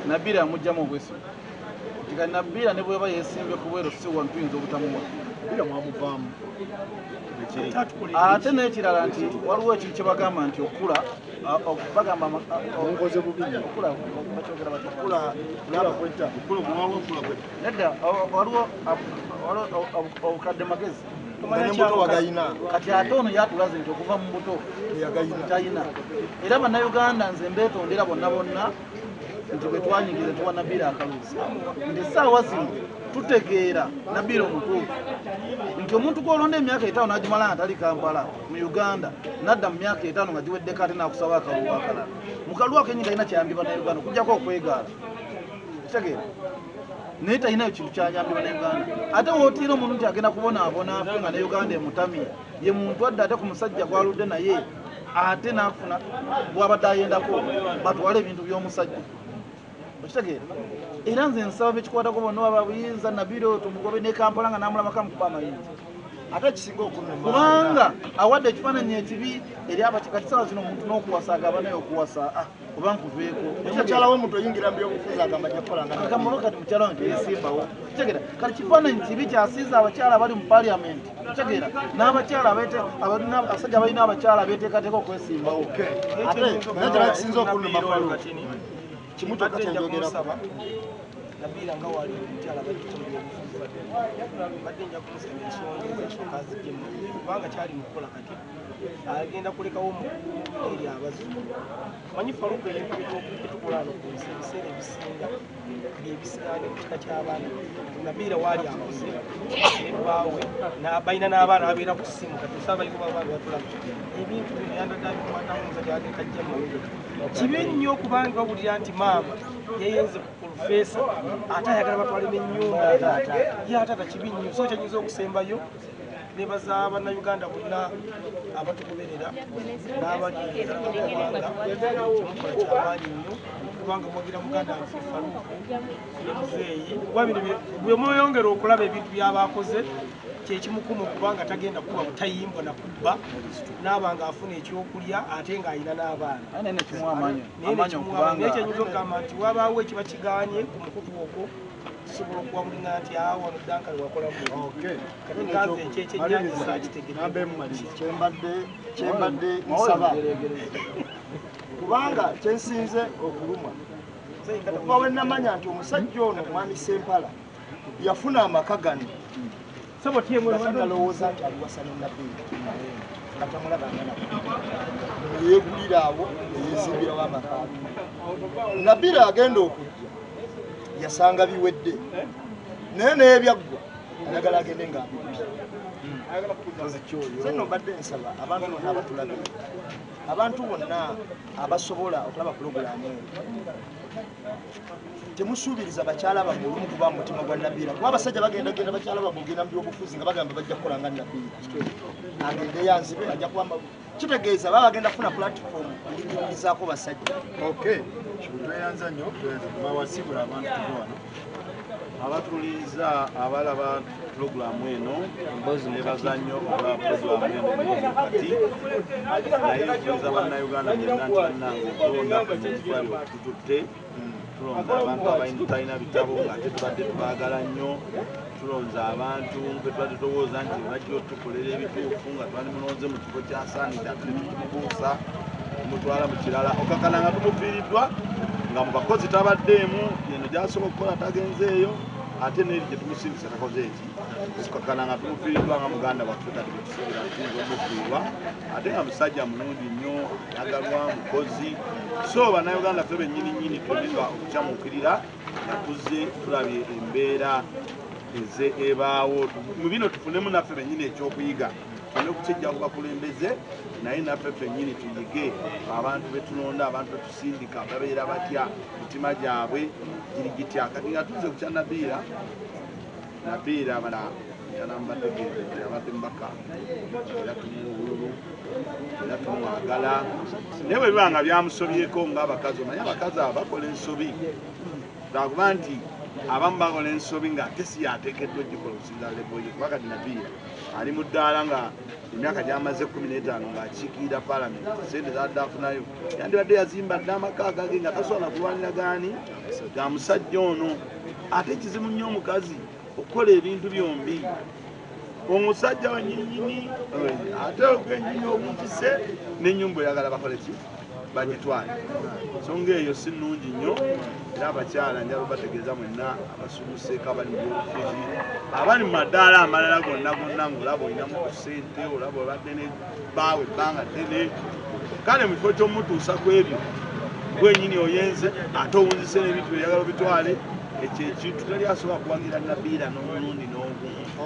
S4: Nabiiro amugjamu obwesige nti Nabiira ne bweba yeesimbye ku bwero si wantu yinza obutamuwa
S2: Nabiira mwamuvaamu
S4: ate n'ekirala nti waliwo ekintu kye bagamba nti okula bagamba
S2: omukoze bubi
S4: okula bakyogera bati
S2: okula kwetta
S4: nedda waliwo obukadde magezi
S3: muto wagayina
S4: kati ate ono yatulaze nti okuva mu buto tayina era bannayuganda nze mbeetondera bonna bonna nti bwe twanyigiza tuwa Nabiira akaluusi nti essaawa zino tutegeera Nabiira omutuufu nti omuntu gw'olonda emyaka 5 n'agimala nga tali Kampala mu Uganda n'adda mu myaka 5 nga giweddeko ate n'akusaba akalulu akalala mu kalulu ako ennyinga alina kyayambi bannayuganda okuggyako okwegaala kitegeera naye talinayo kintu kyayambi bannayuganda ate wootiira omuntu nti agenda kubonaabona afe nga ne Uganda emutamye ye muntu adde ate ku musajja gw'aludde naye ate n'afuna bw'abadde ayendako batwala ebintu by'omusajja okitegeera era nze nsaba bekikwatako bonna ababuyinza Nabiira tumugobe ne Kampala nga n'amulabako amukuba amayinza
S3: ate kisinga okunnuma
S4: kubanga awadde ekifaananyi ekibi eri abakati sawa zino omuntu n'okuwasa agamba naye okuwasa oba nkuveeko
S3: omukyala w'omuntu oyingira mu byobufuzi agamba jakolanga
S4: kamulo kati mukyala wange yesimbawo kitegeera kati kifaananyi kibi kyasiiza abakyala abali mu paliamenti kitegeera n'abakyala abasajja balina abakyala beteekateeka okwesimbawo
S3: ate nakira kisinza okunnuma falo kimutoka kyenjogerako
S5: Nabiira nga wali omukyala bagitondera obufuzi badde nja kumusaba ensonga ezisooka aziggyemu kubanga kyali mukukola kati agenda kulekawo eri abazzukulu manyi Faruku ebintu byetukola no ku nsi ebiseera ebisinga byebisigaane mu kika ky'abaana Nabiira waali akuze nebaawe balina n'abaana babeera ku ssimu kati osaabayigo babaana batulaga ebintu bino yandadde abikwatamu omusajja wage kajjemu kibi nnyo kubanga bawulira nti maama yeyenze ku lufeesa ate ayagala batwale n'ennyumba yataata kibi nnyo so kyanyiza okusembayo nebaza bannayuganda bonna abatugoberera n'abali eggwanga kimukola kyamaanyi nnyo kubanga mwagira muganda waffe Faruku ne muzeeyi wabino bwe mweyongera okulaba ebintu by'abakoze kyekimukuma okubanga tagenda kuba butayimbwa na kubba naaba ng'afuna ekyokulya ate ng'alina n'abaana naye kyenyinza okugamba nti wabaawo ekiba kiganye ku mukutu ogwo tusobola okuwabulina nti wano Dankale wakolamu kati nganze ekyekyennyanja
S3: kyembadde nsaba kubanga kyensinze okuluma okuba we namanya nti omusajja ono mwami Sempala yafuna amaka gano galowooza nti aliwasa ne Nabiira katamulabangana yeegulira awo eyezimbirawo amaka Nabiira agenda okujja yasanga biwedde naye n'ebyaggwa ayagala agende ng'abibbi zeno mbadde nsaba abantu bonna abatulabe abantu bonna abasobola okulaba pulogulaamu temusuubiriza bakyala bammwe olumu kuba mu mutima gwa Nabiira kuba abasajja bagendagenda bakyala bammwe ogenda mu byobufuzi nga bagamba bajja kukola nga Nabiira agende yanzibe ajja kuba kitegeeza baba bagenda kufuna platform erigirizaako basajja
S2: tweyanza nnyo bawasibula abantu tuwano
S6: abatuliza abalaba pulogulaamu eno nebaza nnyo okulaba pulogulaamu eno kati naye tuliza bannayuganda bonna nti bannange okulonda kumutwali okutututte tulonza abantu abatalina bitabo ng'ate tubadde tubaagala nnyo tulonza abantu betubadde tolowooza nti bajja otukolera ebituufu nga twali munonze mu kifo kyasaanidde ate netukimubuusa tumutwala mu kirala okakana nga tumufiiriddwa nga mu bakozi tabaddeemu yeno gy'asobola okukola tagenzeeyo ate n'eri gye tumusindisa takoze eki okakana nga tumufiiriddwa nga muganda waffe kati betusuubira tuyinza omufiirwa ate nga musajja mulungi nnyo yagalwa mukozi so bannayuganda ffe bennyininyini twebirwa okukyamuukirira nga tuzze tulabye embeera ebaawo mu bino tufunemu naffe bennyini ekyokuyiga tulina okukijja ku bakulembeze naye naffe ffennyini tuyige abantu betulonda abantu betusindika babeera batya mitima gyabwe giri gitya kati nga tuze ku kya Nabiira bala yanamubategeeza abadde mubaka era tumuwululu era tumwagala naye bwe biba nga byamusobyeko ng'abakazi omanye abakazi abo bakola ensobi lwakuba nti abamu bakola ensobi ng'ate si yateekeddwa ogikola okusinza leboye kuba kati Nabiira ali mu ddaala nga emyaka gyamaze 15 ng'akiikirira palamenti sente zadde afunayo yandibadde yazimba dde amaka agage nga tasobola kulwanira gaani ga musajja ono ate kizibu nnyo omukazi okukola ebintu byombi. Omusajja wanyinyini ate ogwenyini obutise n'ennyumba oyagala bakole ki bagitwale. Ensonga eyo si nnungi nnyo era abakyala njala bategeeza mwenna abasuubuseeko abali mu byobufuzi abali mu madaala amalala gonna ng'olaba olinamu ku ssente olaba obadde ne baawe ebbanga ddene kale mu kifo ky'omutuusa ku ebyo gwenyini oyenze ate owunzise n'ebintu byeyagala obitwale ekyo ekintu tali asobola kuwagira nabiira n'omulundi n'ogumu.